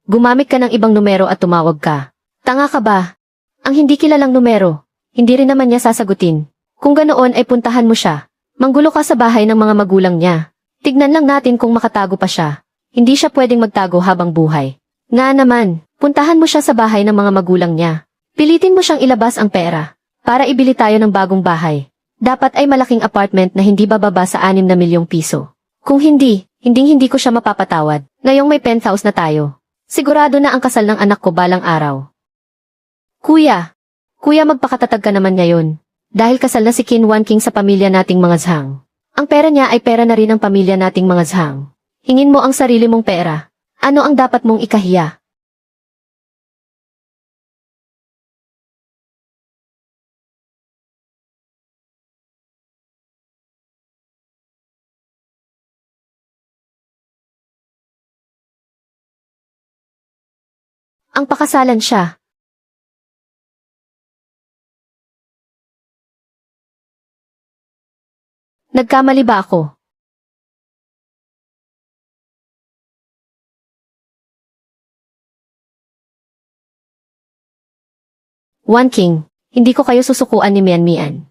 Gumamit ka ng ibang numero at tumawag ka. Tanga ka ba? Ang hindi kilalang numero, hindi rin naman niya sasagutin. Kung ganoon ay puntahan mo siya. Manggulo ka sa bahay ng mga magulang niya. Tignan lang natin kung makatago pa siya. Hindi siya pwedeng magtago habang buhay. Nga naman, puntahan mo siya sa bahay ng mga magulang niya. Pilitin mo siyang ilabas ang pera para ibili tayo ng bagong bahay. Dapat ay malaking apartment na hindi bababa sa 6 na milyong piso. Kung hindi, hindi ko siya mapapatawad. Ngayong may penthouse na tayo. Sigurado na ang kasal ng anak ko balang araw. Kuya, magpakatatag ka naman ngayon. Dahil kasal na si Qin Wan King sa pamilya nating mga Zhang. Ang pera niya ay pera na rin ng pamilya nating mga Zhang. Hingin mo ang sarili mong pera. Ano ang dapat mong ikahiya? Ang pakasalan siya. Nagkamali ba ako? Wan King, hindi ko kayo susukuan ni Mian Mian.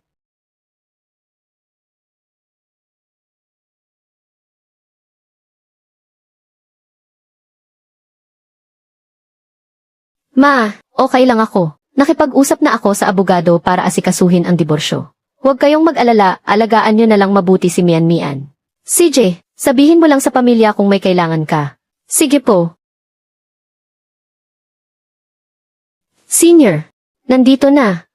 Ma, okay lang ako. Nakipag-usap na ako sa abogado para asikasuhin ang diborsyo. Huwag kayong mag-alala, alagaan nyo na lang mabuti si Mian Mian. CJ, sabihin mo lang sa pamilya kung may kailangan ka. Sige po. Senior, nandito na.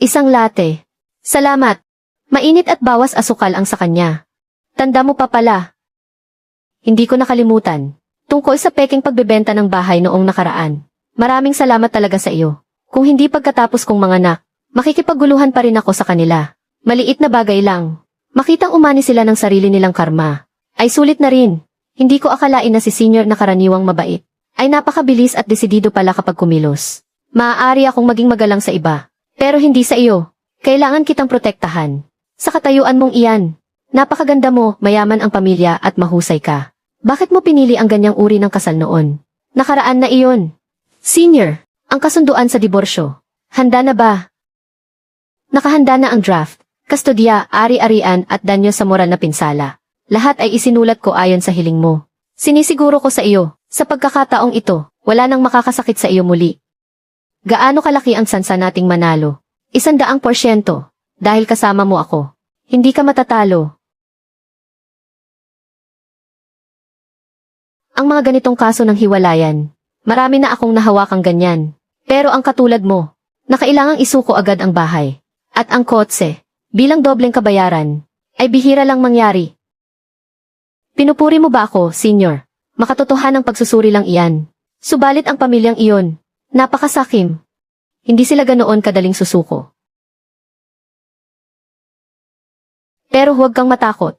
Isang latte. Salamat. Mainit at bawas asukal ang sa kanya. Tanda mo pa pala. Hindi ko nakalimutan. Tungkol sa peking pagbebenta ng bahay noong nakaraan. Maraming salamat talaga sa iyo. Kung hindi pagkatapos kong manganak, makikipaguluhan pa rin ako sa kanila. Maliit na bagay lang. Makitang umani sila ng sarili nilang karma. Ay sulit na rin. Hindi ko akalain na si senior na karaniwang mabait. Ay napakabilis at desidido pala kapag kumilos. Maaari akong maging magalang sa iba. Pero hindi sa iyo. Kailangan kitang protektahan. Sa katayuan mong iyan. Napakaganda mo, mayaman ang pamilya at mahusay ka. Bakit mo pinili ang ganyang uri ng kasal noon? Nakaraan na iyon. Senior, ang kasunduan sa diborsyo. Handa na ba? Nakahanda na ang draft, kastodya, ari-arian at danyo sa moral na pinsala. Lahat ay isinulat ko ayon sa hiling mo. Sinisiguro ko sa iyo, sa pagkakataong ito, wala nang makakasakit sa iyo muli. Gaano kalaki ang sansa nating manalo? 100%, dahil kasama mo ako. Hindi ka matatalo. Ang mga ganitong kaso ng hiwalayan, marami na akong nahawakang ganyan. Pero ang katulad mo, na kailangang isuko agad ang bahay. At ang kotse, bilang dobleng kabayaran, ay bihira lang mangyari. Pinupuri mo ba ako, senior? Makatotohanang pagsusuri lang iyan. Subalit ang pamilyang iyon, napakasakim. Hindi sila ganoon kadaling susuko. Pero huwag kang matakot.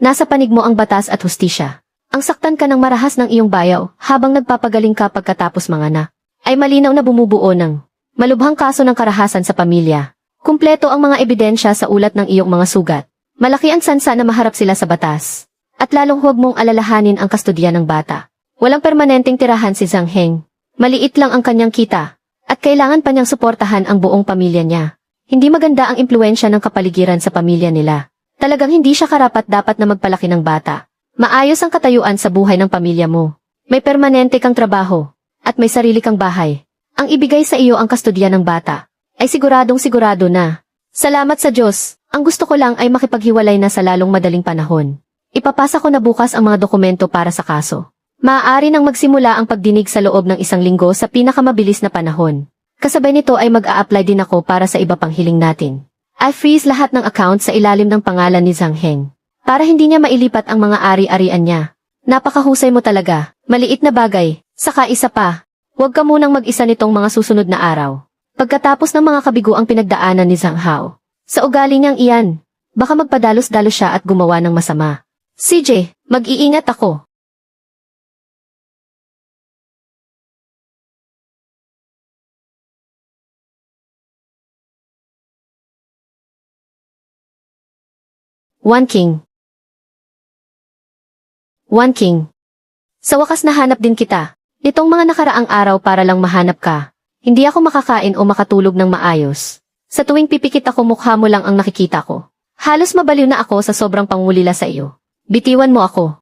Nasa panig mo ang batas at hustisya. Ang saktan ka ng marahas ng iyong bayaw habang nagpapagaling ka pagkatapos manganak, ay malinaw na bumubuo ng malubhang kaso ng karahasan sa pamilya. Kumpleto ang mga ebidensya sa ulat ng iyong mga sugat. Malaki ang sansa na maharap sila sa batas. At lalong huwag mong alalahanin ang kastudya ng bata. Walang permanenteng tirahan si Zhang Heng. Maliit lang ang kanyang kita. At kailangan pa niyang suportahan ang buong pamilya niya. Hindi maganda ang impluensya ng kapaligiran sa pamilya nila. Talagang hindi siya karapat-dapat na magpalaki ng bata. Maayos ang katayuan sa buhay ng pamilya mo. May permanente kang trabaho. At may sarili kang bahay. Ang ibigay sa iyo ang kastudya ng bata. Ay siguradong sigurado na. Salamat sa Diyos. Ang gusto ko lang ay makipaghiwalay na sa lalong madaling panahon. Ipapasa ko na bukas ang mga dokumento para sa kaso. Maaari nang magsimula ang pagdinig sa loob ng 1 linggo sa pinakamabilis na panahon. Kasabay nito ay mag-a-apply din ako para sa iba pang hiling natin. I freeze lahat ng account sa ilalim ng pangalan ni Zhang Heng. Para hindi niya mailipat ang mga ari-arian niya. Napakahusay mo talaga. Maliit na bagay. Saka isa pa. Huwag ka munang mag-isa nitong mga susunod na araw. Pagkatapos ng mga kabigo ang pinagdaanan ni Zhang Hao. Sa ugali niyang iyan, baka magpadalos-dalos siya at gumawa ng masama. CJ, mag-iingat ako. Wan King. One King. Sa wakas nahanap din kita. Nitong mga nakaraang araw para lang mahanap ka. Hindi ako makakain o makatulog ng maayos. Sa tuwing pipikit ako mukha mo lang ang nakikita ko. Halos mabaliw na ako sa sobrang pangulila sa iyo. Bitiwan mo ako.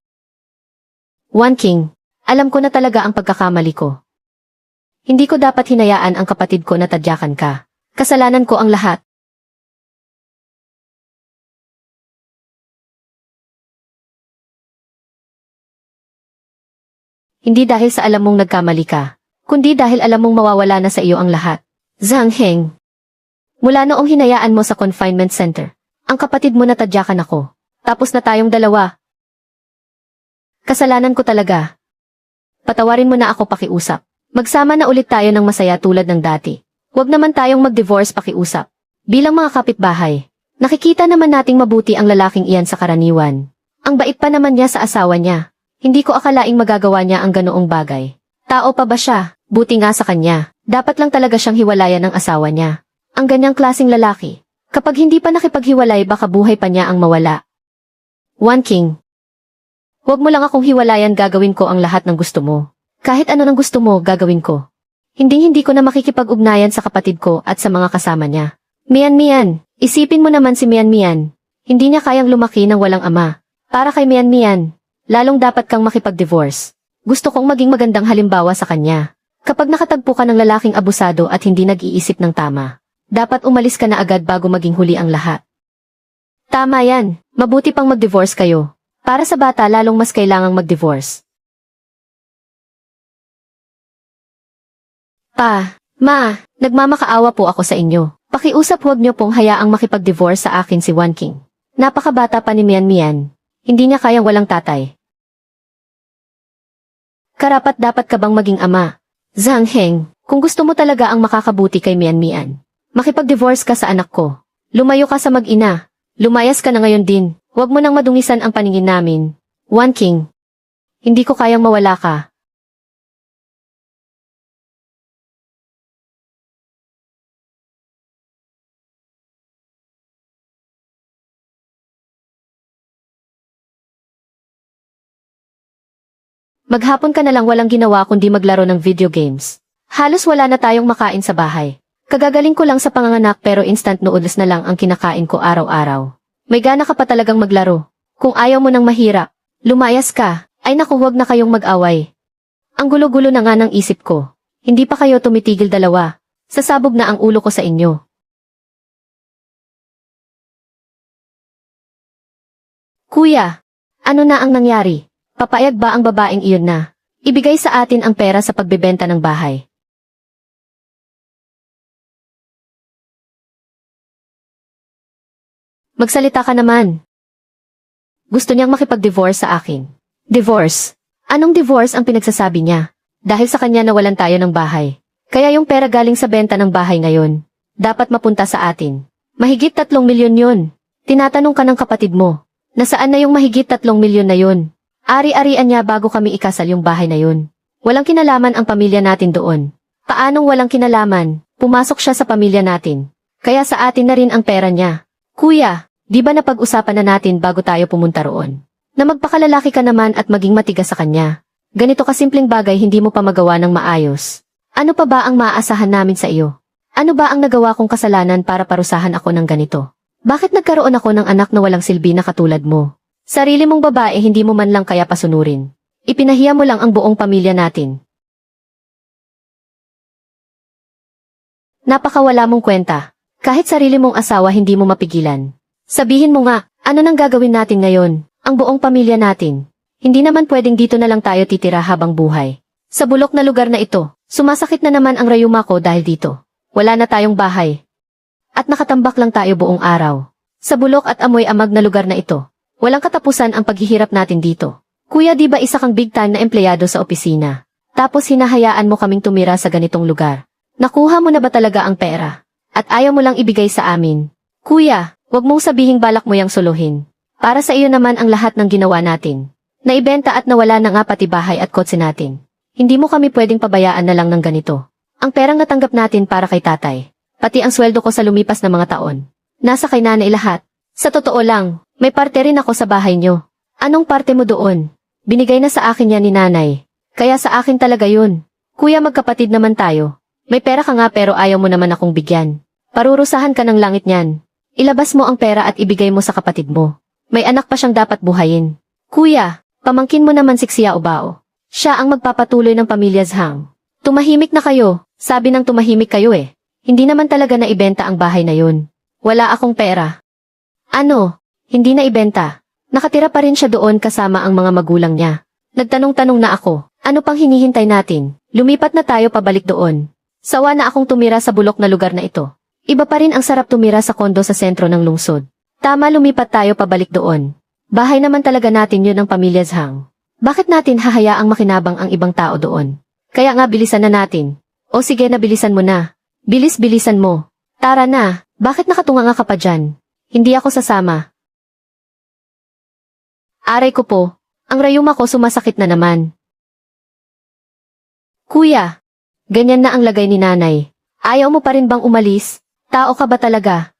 One King. Alam ko na talaga ang pagkakamali ko. Hindi ko dapat hinayaan ang kapatid ko na tadyakan ka. Kasalanan ko ang lahat. Hindi dahil sa alam mong nagkamali ka, kundi dahil alam mong mawawala na sa iyo ang lahat. Zhang Heng. Mula noong hinayaan mo sa confinement center, ang kapatid mo natadyakan ako. Tapos na tayong dalawa. Kasalanan ko talaga. Patawarin mo na ako pakiusap. Magsama na ulit tayo ng masaya tulad ng dati. Huwag naman tayong mag-divorce pakiusap. Bilang mga kapitbahay, nakikita naman nating mabuti ang lalaking iyan sa karaniwan. Ang bait pa naman niya sa asawa niya. Hindi ko akalaing magagawa niya ang ganoong bagay. Tao pa ba siya? Buti nga sa kanya. Dapat lang talaga siyang hiwalayan ng asawa niya. Ang ganyang klaseng lalaki. Kapag hindi pa nakipaghiwalay baka buhay pa niya ang mawala. One King. Huwag mo lang akong hiwalayan, gagawin ko ang lahat ng gusto mo. Kahit ano ng gusto mo, gagawin ko. Hindi ko na makikipag-ugnayan sa kapatid ko at sa mga kasama niya. Mian, isipin mo naman si Mian. Hindi niya kayang lumaki ng walang ama. Para kay Mian, lalong dapat kang makipag-divorce. Gusto kong maging magandang halimbawa sa kanya. Kapag nakatagpo ka ng lalaking abusado at hindi nag-iisip ng tama, dapat umalis ka na agad bago maging huli ang lahat. Tama yan, mabuti pang mag-divorce kayo. Para sa bata lalong mas kailangang mag-divorce. Pa, ma, nagmamakaawa po ako sa inyo. Pakiusap, huwag niyo pong hayaang makipag-divorce sa akin si One King. Napakabata pa ni Mian. Hindi niya kayang walang tatay. Karapat dapat ka bang maging ama? Zhang Heng, kung gusto mo talaga ang makakabuti kay Mian, makipag-divorce ka sa anak ko. Lumayo ka sa mag-ina. Lumayas ka na ngayon din. Huwag mo nang madungisan ang paningin namin. One King. Hindi ko kayang mawala ka. Maghapon ka na lang walang ginawa kundi maglaro ng video games. Halos wala na tayong makain sa bahay. Kagagaling ko lang sa panganganak pero instant noodles na lang ang kinakain ko araw-araw. May gana ka pa talagang maglaro. Kung ayaw mo nang mahirap, lumayas ka. Ay naku, huwag na kayong mag-away. Ang gulo-gulo na nga ng isip ko. Hindi pa kayo tumitigil dalawa. Sasabog na ang ulo ko sa inyo. Kuya, ano na ang nangyari? Papayag ba ang babaeng iyon na ibigay sa atin ang pera sa pagbebenta ng bahay? Magsalita ka naman. Gusto niyang makipag-divorce sa akin. Divorce? Anong divorce ang pinagsasabi niya? Dahil sa kanya nawalan tayo ng bahay. Kaya yung pera galing sa benta ng bahay ngayon, dapat mapunta sa atin. Mahigit 3 milyon yun. Tinatanong ka ng kapatid mo, nasaan na yung mahigit 3 milyon na yun? Ari-arian niya bago kami ikasal yung bahay na yun. Walang kinalaman ang pamilya natin doon. Paanong walang kinalaman? Pumasok siya sa pamilya natin. Kaya sa atin na rin ang pera niya. Kuya, di ba napag-usapan na natin bago tayo pumunta roon? Na magpakalalaki ka naman at maging matigas sa kanya. Ganito kasimpleng bagay hindi mo pa magawa ng maayos. Ano pa ba ang maaasahan namin sa iyo? Ano ba ang nagawa kong kasalanan para parusahan ako ng ganito? Bakit nagkaroon ako ng anak na walang silbi na katulad mo? Sarili mong babae hindi mo man lang kaya pasunurin. Ipinahiya mo lang ang buong pamilya natin. Napakawala mong kwenta. Kahit sarili mong asawa hindi mo mapigilan. Sabihin mo nga, ano nang gagawin natin ngayon? Ang buong pamilya natin. Hindi naman pwedeng dito na lang tayo titira habang buhay. Sa bulok na lugar na ito, sumasakit na naman ang rayuma ko dahil dito. Wala na tayong bahay. At nakatambak lang tayo buong araw. Sa bulok at amoy amag na lugar na ito. Walang katapusan ang paghihirap natin dito. Kuya, di ba isa kang big time na empleyado sa opisina? Tapos hinahayaan mo kaming tumira sa ganitong lugar. Nakuha mo na ba talaga ang pera? At ayaw mo lang ibigay sa amin? Kuya, wag mong sabihing balak mo yang suluhin. Para sa iyo naman ang lahat ng ginawa natin. Naibenta at nawala na nga pati bahay at kotse natin. Hindi mo kami pwedeng pabayaan na lang ng ganito. Ang perang natanggap natin para kay tatay. Pati ang sweldo ko sa lumipas na mga taon. Nasa kay nanay lahat. Sa totoo lang, may parte rin ako sa bahay nyo. Anong parte mo doon? Binigay na sa akin yan ni nanay. Kaya sa akin talaga yun. Kuya, magkapatid naman tayo. May pera ka nga pero ayaw mo naman akong bigyan. Parurusahan ka ng langit niyan. Ilabas mo ang pera at ibigay mo sa kapatid mo. May anak pa siyang dapat buhayin. Kuya, pamangkin mo naman si Xiao Bao. Siya ang magpapatuloy ng pamilya Zhang. Tumahimik na kayo. Sabi ng tumahimik kayo eh. Hindi naman talaga na ibenta ang bahay na yun. Wala akong pera. Ano? Hindi na ibenta. Nakatira pa rin siya doon kasama ang mga magulang niya. Nagtanong-tanong na ako, ano pang hinihintay natin? Lumipat na tayo pabalik doon. Sawa na akong tumira sa bulok na lugar na ito. Iba pa rin ang sarap tumira sa kondo sa sentro ng lungsod. Tama, lumipat tayo pabalik doon. Bahay naman talaga natin yun ng pamilya Zhang. Bakit natin hahayaang makinabang ang ibang tao doon? Kaya nga bilisan na natin. O sige na bilisan mo na. Bilis-bilisan mo. Tara na, bakit nakatunganga ka pa dyan? Hindi ako sasama. Aray ko po, ang rayuma ko sumasakit na naman. Kuya, ganyan na ang lagay ni nanay. Ayaw mo pa rin bang umalis? Tao ka ba talaga?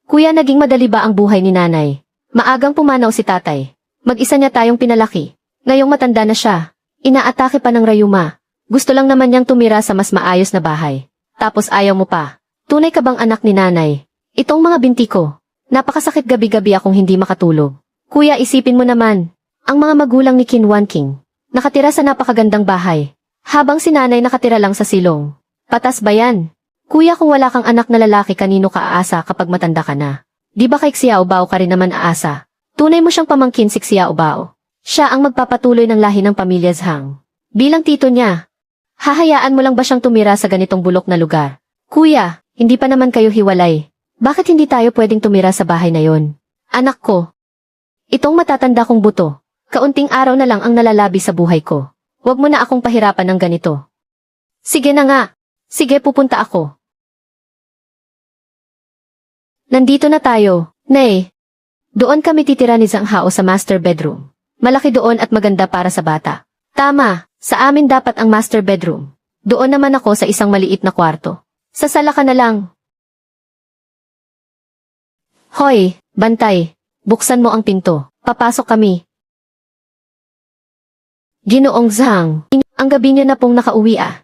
Kuya, naging madali ba ang buhay ni nanay? Maagang pumanaw si tatay. Mag-isa niya tayong pinalaki. Ngayong matanda na siya. Inaatake pa ng rayuma. Gusto lang naman niyang tumira sa mas maayos na bahay. Tapos ayaw mo pa. Tunay ka bang anak ni nanay? Itong mga binti ko. Napakasakit gabi-gabi akong hindi makatulog. Kuya, isipin mo naman. Ang mga magulang ni Qin Wanqing. Nakatira sa napakagandang bahay. Habang si nanay nakatira lang sa silong. Patas ba yan? Kuya, kung wala kang anak na lalaki, kanino ka aasa kapag matanda ka na? Di ba kay Xiao Bao ka rin naman aasa? Tunay mo siyang pamangkin si Xiao Bao. Siya ang magpapatuloy ng lahi ng pamilya Zhang. Bilang tito niya. Hahayaan mo lang ba siyang tumira sa ganitong bulok na lugar? Kuya, hindi pa naman kayo hiwalay. Bakit hindi tayo pwedeng tumira sa bahay na yon? Anak ko. Itong matatanda kong buto. Kaunting araw na lang ang nalalabi sa buhay ko. Huwag mo na akong pahirapan ng ganito. Sige na nga. Sige, pupunta ako. Nandito na tayo. Nay. Doon kami titira ni Zhang Hao sa master bedroom. Malaki doon at maganda para sa bata. Tama, sa amin dapat ang master bedroom. Doon naman ako sa isang maliit na kwarto. Sa sala ka na lang. Hoy, bantay. Buksan mo ang pinto. Papasok kami. Ginoong Zhang, ang gabi niyo na pong nakauwi ah.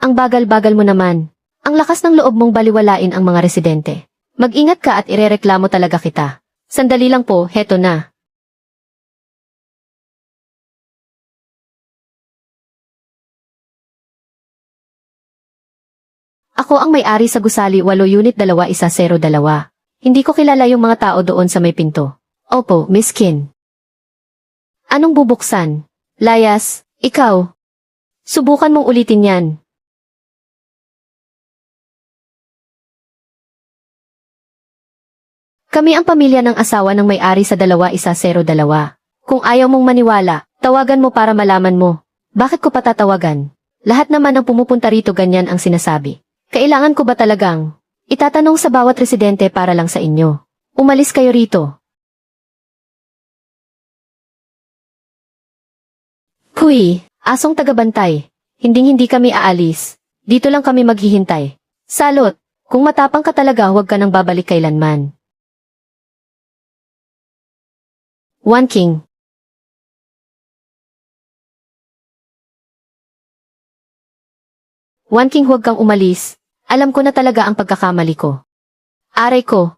Ang bagal-bagal mo naman. Ang lakas ng loob mong baliwalain ang mga residente. Mag-ingat ka at irereklamo talaga kita. Sandali lang po, heto na. Ako ang may-ari sa gusali 8 unit 2102. Hindi ko kilala yung mga tao doon sa may pinto. Opo, Miss Qin. Anong bubuksan? Layas, ikaw. Subukan mong ulitin yan. Kami ang pamilya ng asawa ng may-ari sa 2102. Kung ayaw mong maniwala, tawagan mo para malaman mo. Bakit ko patatawagan? Lahat naman ng pumupunta rito ganyan ang sinasabi. Kailangan ko ba talagang itatanong sa bawat residente para lang sa inyo? Umalis kayo rito. Huy, asong tagabantay. Hinding-hindi kami aalis. Dito lang kami maghihintay. Salot, kung matapang ka talaga huwag ka nang babalik kailanman. Wanqing. Wanqing, huwag kang umalis. Alam ko na talaga ang pagkakamali ko. Aray ko.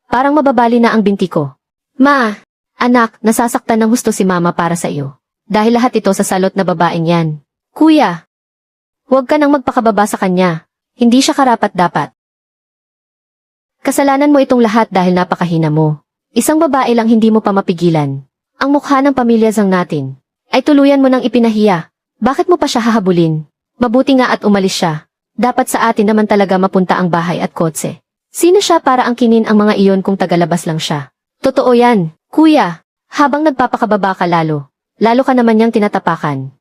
Parang mababali na ang binti ko. Ma, anak, nasasaktan ng husto si mama para sa iyo. Dahil lahat ito sa salot na babaeng yan. Kuya, huwag ka nang magpakababa sa kanya. Hindi siya karapat-dapat. Kasalanan mo itong lahat dahil napakahina mo. Isang babae lang hindi mo pa mapigilan. Ang mukha ng pamilya Zhang natin ay tuluyan mo nang ipinahiya. Bakit mo pa siya hahabulin? Mabuti nga at umalis siya. Dapat sa atin naman talaga mapunta ang bahay at kotse. Sino siya para angkinin ang mga iyon kung tagalabas lang siya? Totoo yan, kuya. Habang nagpapakababa ka lalo ka naman niyang tinatapakan.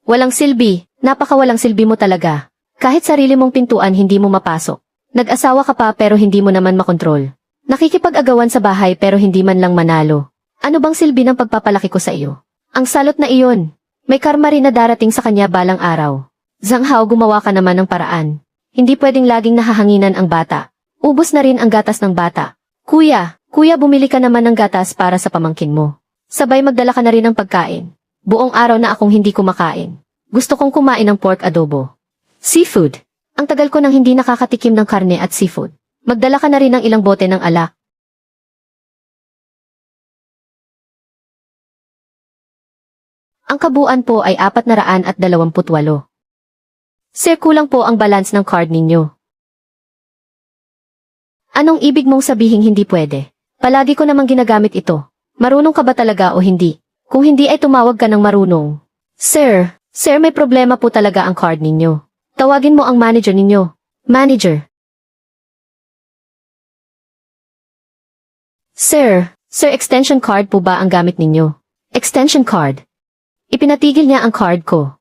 Walang silbi, napakawalang silbi mo talaga. Kahit sarili mong pintuan hindi mo mapasok. Nag-asawa ka pa pero hindi mo naman makontrol. Nakikipag-agawan sa bahay pero hindi man lang manalo. Ano bang silbi ng pagpapalaki ko sa iyo? Ang salot na iyon. May karma rin na darating sa kanya balang araw. Zhang Hao, gumawa ka naman ng paraan. Hindi pwedeng laging nahahanginan ang bata. Ubos na rin ang gatas ng bata. Kuya, bumili ka naman ng gatas para sa pamangkin mo. Sabay magdala ka na rin ng pagkain. Buong araw na akong hindi kumakain. Gusto kong kumain ng pork adobo. Seafood. Ang tagal ko nang hindi nakakatikim ng karne at seafood. Magdala ka na rin ng ilang bote ng alak. Ang kabuuan po ay 428. Sir, kulang po ang balance ng card ninyo. Anong ibig mong sabihin hindi pwede? Palagi ko namang ginagamit ito. Marunong ka ba talaga o hindi? Kung hindi ay tumawag ka ng marunong. Sir, may problema po talaga ang card ninyo. Tawagin mo ang manager ninyo. Manager. Sir, extension card po ba ang gamit ninyo? Extension card. Ipinatigil niya ang card ko.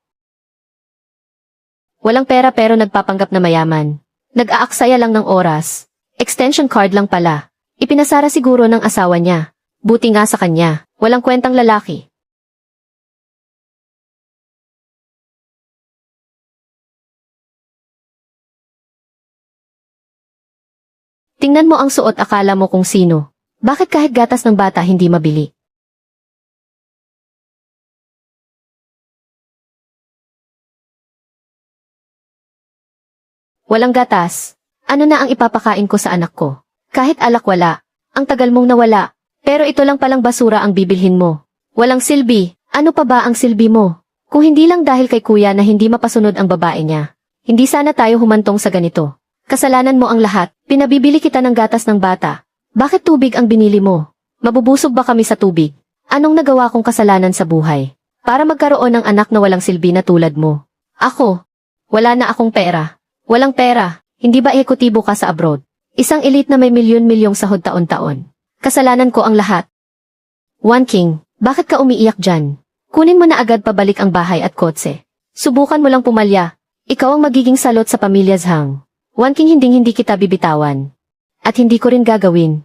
Walang pera pero nagpapanggap na mayaman. Nag-aaksaya lang ng oras. Extension card lang pala. Ipinasara siguro ng asawa niya. Buti nga sa kanya. Walang kwentang lalaki. Tingnan mo ang suot, akala mo kung sino. Bakit kahit gatas ng bata hindi mabili? Walang gatas. Ano na ang ipapakain ko sa anak ko? Kahit alak wala. Ang tagal mong nawala. Pero ito lang palang basura ang bibilhin mo. Walang silbi. Ano pa ba ang silbi mo? Kung hindi lang dahil kay kuya na hindi mapasunod ang babae niya. Hindi sana tayo humantong sa ganito. Kasalanan mo ang lahat. Pinabibili kita ng gatas ng bata. Bakit tubig ang binili mo? Mabubusog ba kami sa tubig? Anong nagawa kong kasalanan sa buhay? Para magkaroon ng anak na walang silbi na tulad mo. Ako. Wala na akong pera. Walang pera, hindi ba ehekutibo ka sa abroad? Isang elite na may milyon-milyong sahod taon-taon. Kasalanan ko ang lahat. One King, bakit ka umiiyak dyan? Kunin mo na agad pabalik ang bahay at kotse. Subukan mo lang pumalya. Ikaw ang magiging salot sa pamilya Zhang. One King, hindi kita bibitawan. At hindi ko rin gagawin.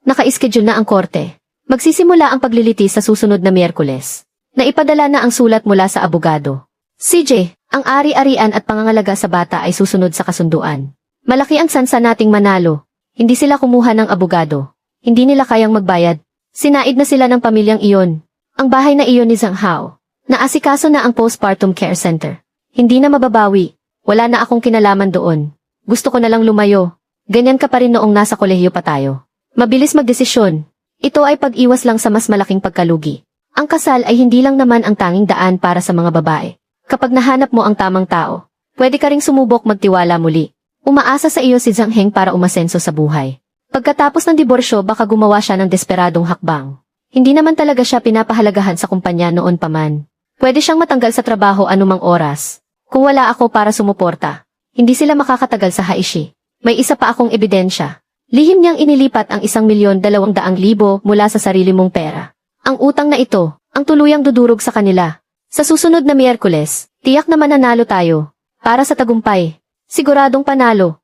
Naka-schedule na ang korte. Magsisimula ang paglilitis sa susunod na Miyerkules. Naipadala na ang sulat mula sa abogado. CJ, ang ari-arian at pangangalaga sa bata ay susunod sa kasunduan. Malaki ang sansa nating manalo. Hindi sila kumuha ng abogado. Hindi nila kayang magbayad. Sinaid na sila ng pamilyang iyon. Ang bahay na iyon ni Zhang Hao. Naasikaso na ang postpartum care center. Hindi na mababawi. Wala na akong kinalaman doon. Gusto ko na lang lumayo. Ganyan ka pa rin noong nasa kolehiyo pa tayo. Mabilis magdesisyon. Ito ay pag-iwas lang sa mas malaking pagkalugi. Ang kasal ay hindi lang naman ang tanging daan para sa mga babae. Kapag nahanap mo ang tamang tao, pwede ka ring sumubok magtiwala muli. Umaasa sa iyo si Zhang Heng para umasenso sa buhay. Pagkatapos ng diborsyo, baka gumawa siya ng desperadong hakbang. Hindi naman talaga siya pinapahalagahan sa kumpanya noon pa man. Pwede siyang matanggal sa trabaho anumang oras. Kung wala ako para sumuporta, hindi sila makakatagal sa Haishi. May isa pa akong ebidensya. Lihim niyang inilipat ang 1,200,000 mula sa sarili mong pera. Ang utang na ito, ang tuluyang dudurog sa kanila. Sa susunod na Miyerkules, tiyak na mananalo tayo. Para sa tagumpay. Siguradong panalo.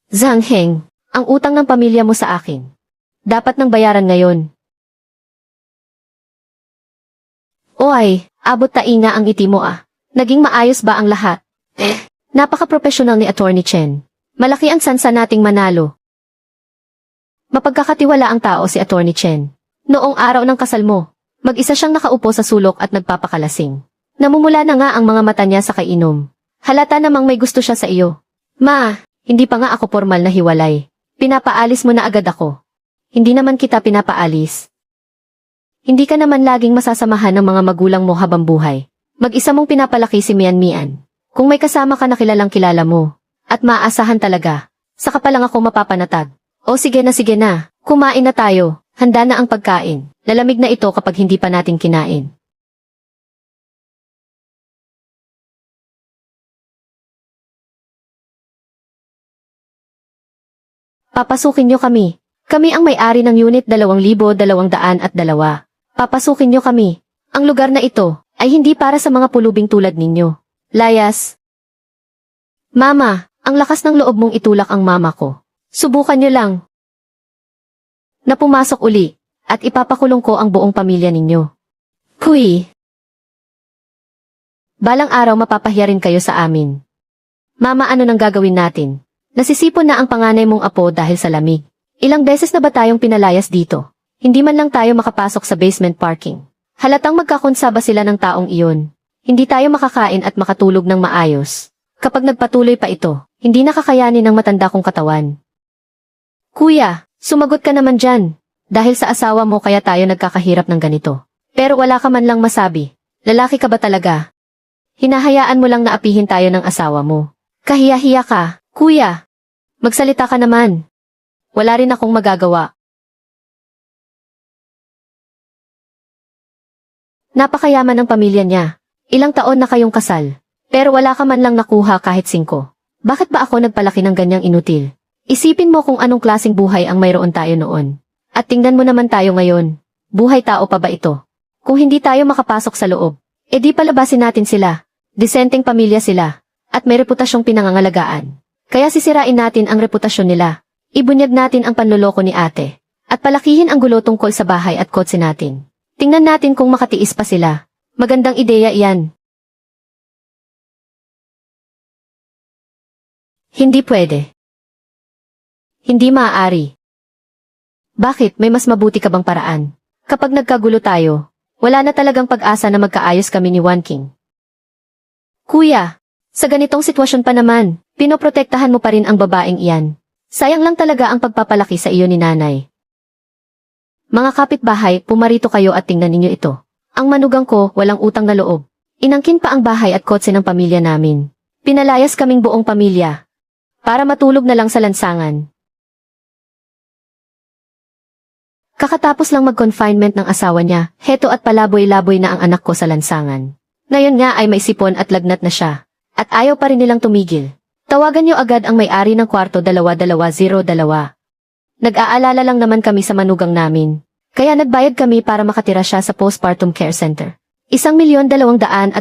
Zhang Heng, ang utang ng pamilya mo sa akin. Dapat nang bayaran ngayon. Oy, abot tainga ang ngiti mo ah. Naging maayos ba ang lahat? Napaka-professional ni Attorney Chen. Malaki ang sansa nating manalo. Mapagkakatiwala ang tao si Attorney Chen. Noong araw ng kasal mo, mag-isa siyang nakaupo sa sulok at nagpapakalasing. Namumula na nga ang mga mata niya sa kainom. Halata namang may gusto siya sa iyo. Ma, hindi pa nga ako formal na hiwalay. Pinapaalis mo na agad ako. Hindi naman kita pinapaalis. Hindi ka naman laging masasamahan ng mga magulang mo habang buhay. Mag-isa mong pinapalaki si Mian Mian. Kung may kasama ka na kilalang kilala mo, at maaasahan talaga, saka pa lang ako mapapanatag. O sige na, kumain na tayo. Handa na ang pagkain. Lalamig na ito kapag hindi pa natin kinain. Papasukin niyo kami. Kami ang may-ari ng Unit 2,202. Papasukin niyo kami. Ang lugar na ito ay hindi para sa mga pulubing tulad ninyo. Layas. Mama, ang lakas ng loob mong itulak ang mama ko. Subukan niyo lang. Na pumasok uli. At ipapakulong ko ang buong pamilya ninyo. Kuy! Balang araw mapapahiya rin kayo sa amin. Mama, ano nang gagawin natin? Nasisipon na ang panganay mong apo dahil sa lamig. Ilang beses na ba tayong pinalayas dito? Hindi man lang tayo makapasok sa basement parking. Halatang magkakonsaba sila ng taong iyon. Hindi tayo makakain at makatulog ng maayos. Kapag nagpatuloy pa ito, hindi nakakayanin ng matanda kong katawan. Kuya, sumagot ka naman dyan. Dahil sa asawa mo kaya tayo nagkakahirap ng ganito. Pero wala ka man lang masabi. Lalaki ka ba talaga? Hinahayaan mo lang na apihin tayo ng asawa mo. Kahiya-hiya ka, kuya. Magsalita ka naman. Wala rin akong magagawa. Napakayaman ng pamilya niya. Ilang taon na kayong kasal. Pero wala ka man lang nakuha kahit 5. Bakit ba ako nagpalaki ng ganyang inutil? Isipin mo kung anong klaseng buhay ang mayroon tayo noon. At tingnan mo naman tayo ngayon. Buhay tao pa ba ito? Kung hindi tayo makapasok sa loob, edi palabasin natin sila. Disenteng pamilya sila. At may reputasyong pinangangalagaan. Kaya sisirain natin ang reputasyon nila. Ibunyag natin ang panloloko ni ate. At palakihin ang gulo tungkol sa bahay at kotse natin. Tingnan natin kung makatiis pa sila. Magandang ideya iyan. Hindi pwede. Hindi maaari. Bakit, may mas mabuti ka bang paraan? Kapag nagkagulo tayo, wala na talagang pag-asa na magkaayos kami ni One King. Kuya, sa ganitong sitwasyon pa naman, pinoprotektahan mo pa rin ang babaeng iyan. Sayang lang talaga ang pagpapalaki sa iyo ni nanay. Mga kapitbahay, pumarito kayo at tingnan ninyo ito. Ang manugang ko, walang utang na loob. Inangkin pa ang bahay at kotse ng pamilya namin. Pinalayas kaming buong pamilya. Para matulog na lang sa lansangan. Kakatapos lang mag-confinement ng asawa niya, heto at palaboy-laboy na ang anak ko sa lansangan. Ngayon nga ay may sipon at lagnat na siya. At ayaw pa rin nilang tumigil. Tawagan niyo agad ang may-ari ng kwarto 2202. Nag-aalala lang naman kami sa manugang namin. Kaya nagbayad kami para makatira siya sa postpartum care center. 1,280,000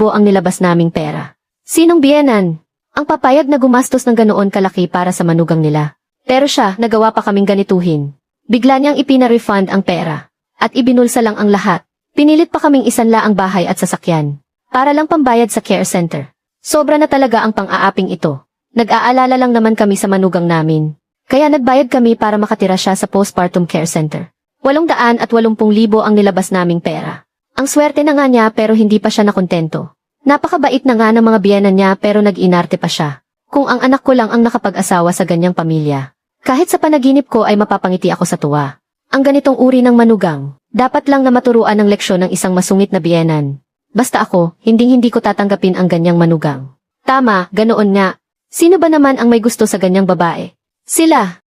ang nilabas naming pera. Sinong biyenan? Ang papayag na gumastos ng ganoon kalaki para sa manugang nila. Pero siya, nagawa pa kaming ganituhin. Bigla niyang ipina-refund ang pera. At ibinulsa lang ang lahat. Pinilit pa kaming isanla ang bahay at sasakyan. Para lang pambayad sa care center. Sobra na talaga ang pang-aaping ito. Nag-aalala lang naman kami sa manugang namin. Kaya nagbayad kami para makatira siya sa postpartum care center. 880,000 ang nilabas naming pera. Ang swerte na nga niya pero hindi pa siya nakontento. Napakabait na nga ng mga biyenan niya pero nag-inarte pa siya. Kung ang anak ko lang ang nakapag-asawa sa ganyang pamilya. Kahit sa panaginip ko ay mapapangiti ako sa tuwa. Ang ganitong uri ng manugang, dapat lang na maturuan ng leksyon ng isang masungit na biyenan. Basta ako, hinding-hindi ko tatanggapin ang ganyang manugang. Tama, ganoon nga. Sino ba naman ang may gusto sa ganyang babae? Sila.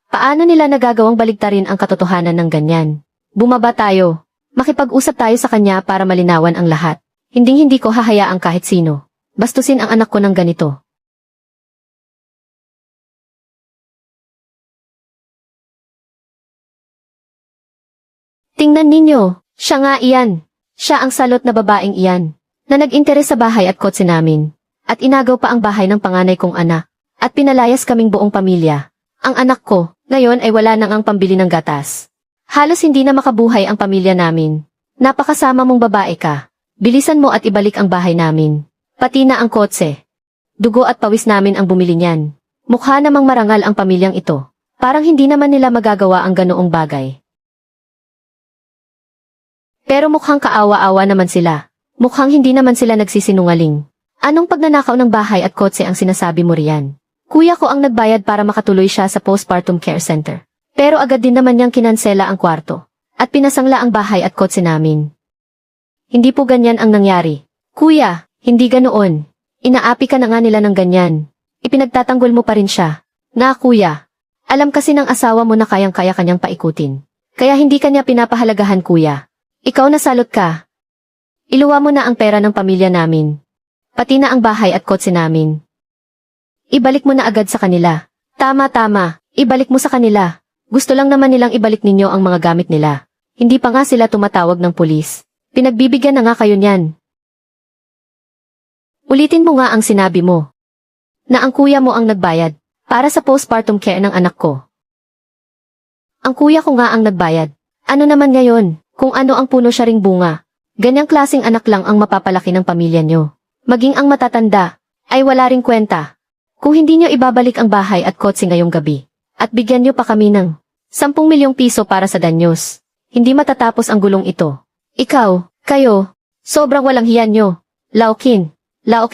Paano nila nagagawang baligtarin ang katotohanan ng ganyan? Bumaba tayo. Makipag-usap tayo sa kanya para malinawan ang lahat. Hinding-hindi ko hahayaang kahit sino. Bastusin ang anak ko ng ganito. Tingnan ninyo, siya nga iyan. Siya ang salot na babaeng iyan, na nag-interes sa bahay at kotse namin. At inagaw pa ang bahay ng panganay kong anak. At pinalayas kaming buong pamilya. Ang anak ko, ngayon ay wala nang ang pambili ng gatas. Halos hindi na makabuhay ang pamilya namin. Napakasama mong babae ka. Bilisan mo at ibalik ang bahay namin. Pati na ang kotse. Dugo at pawis namin ang bumili niyan. Mukha namang marangal ang pamilyang ito. Parang hindi naman nila magagawa ang ganoong bagay. Pero mukhang kaawa-awa naman sila. Mukhang hindi naman sila nagsisinungaling. Anong pagnanakaw ng bahay at kotse ang sinasabi mo riyan? Kuya ko ang nagbayad para makatuloy siya sa postpartum care center. Pero agad din naman niyang kinansela ang kwarto. At pinasangla ang bahay at kotse namin. Hindi po ganyan ang nangyari. Kuya, hindi ganoon. Inaapi ka na nga nila ng ganyan. Ipinagtatanggol mo pa rin siya. Na kuya, alam kasi ng asawa mo na kayang-kaya kanyang paikutin. Kaya hindi kanya pinapahalagahan kuya. Ikaw nasalot ka. Iluwa mo na ang pera ng pamilya namin. Pati na ang bahay at kotse namin. Ibalik mo na agad sa kanila. Tama, ibalik mo sa kanila. Gusto lang naman nilang ibalik ninyo ang mga gamit nila. Hindi pa nga sila tumatawag ng pulis. Pinagbibigyan na nga kayo niyan. Ulitin mo nga ang sinabi mo. Na ang kuya mo ang nagbayad para sa postpartum care ng anak ko. Ang kuya ko nga ang nagbayad. Ano naman ngayon, kung ano ang puno siya ring bunga. Ganyang klaseng anak lang ang mapapalaki ng pamilya nyo. Maging ang matatanda, ay wala ring kwenta. Kung hindi nyo ibabalik ang bahay at kotse ngayong gabi, at bigyan nyo pa kami ng 10 milyong piso para sa danyos, hindi matatapos ang gulong ito. Ikaw, kayo, sobrang walang hiyan nyo. Laukin,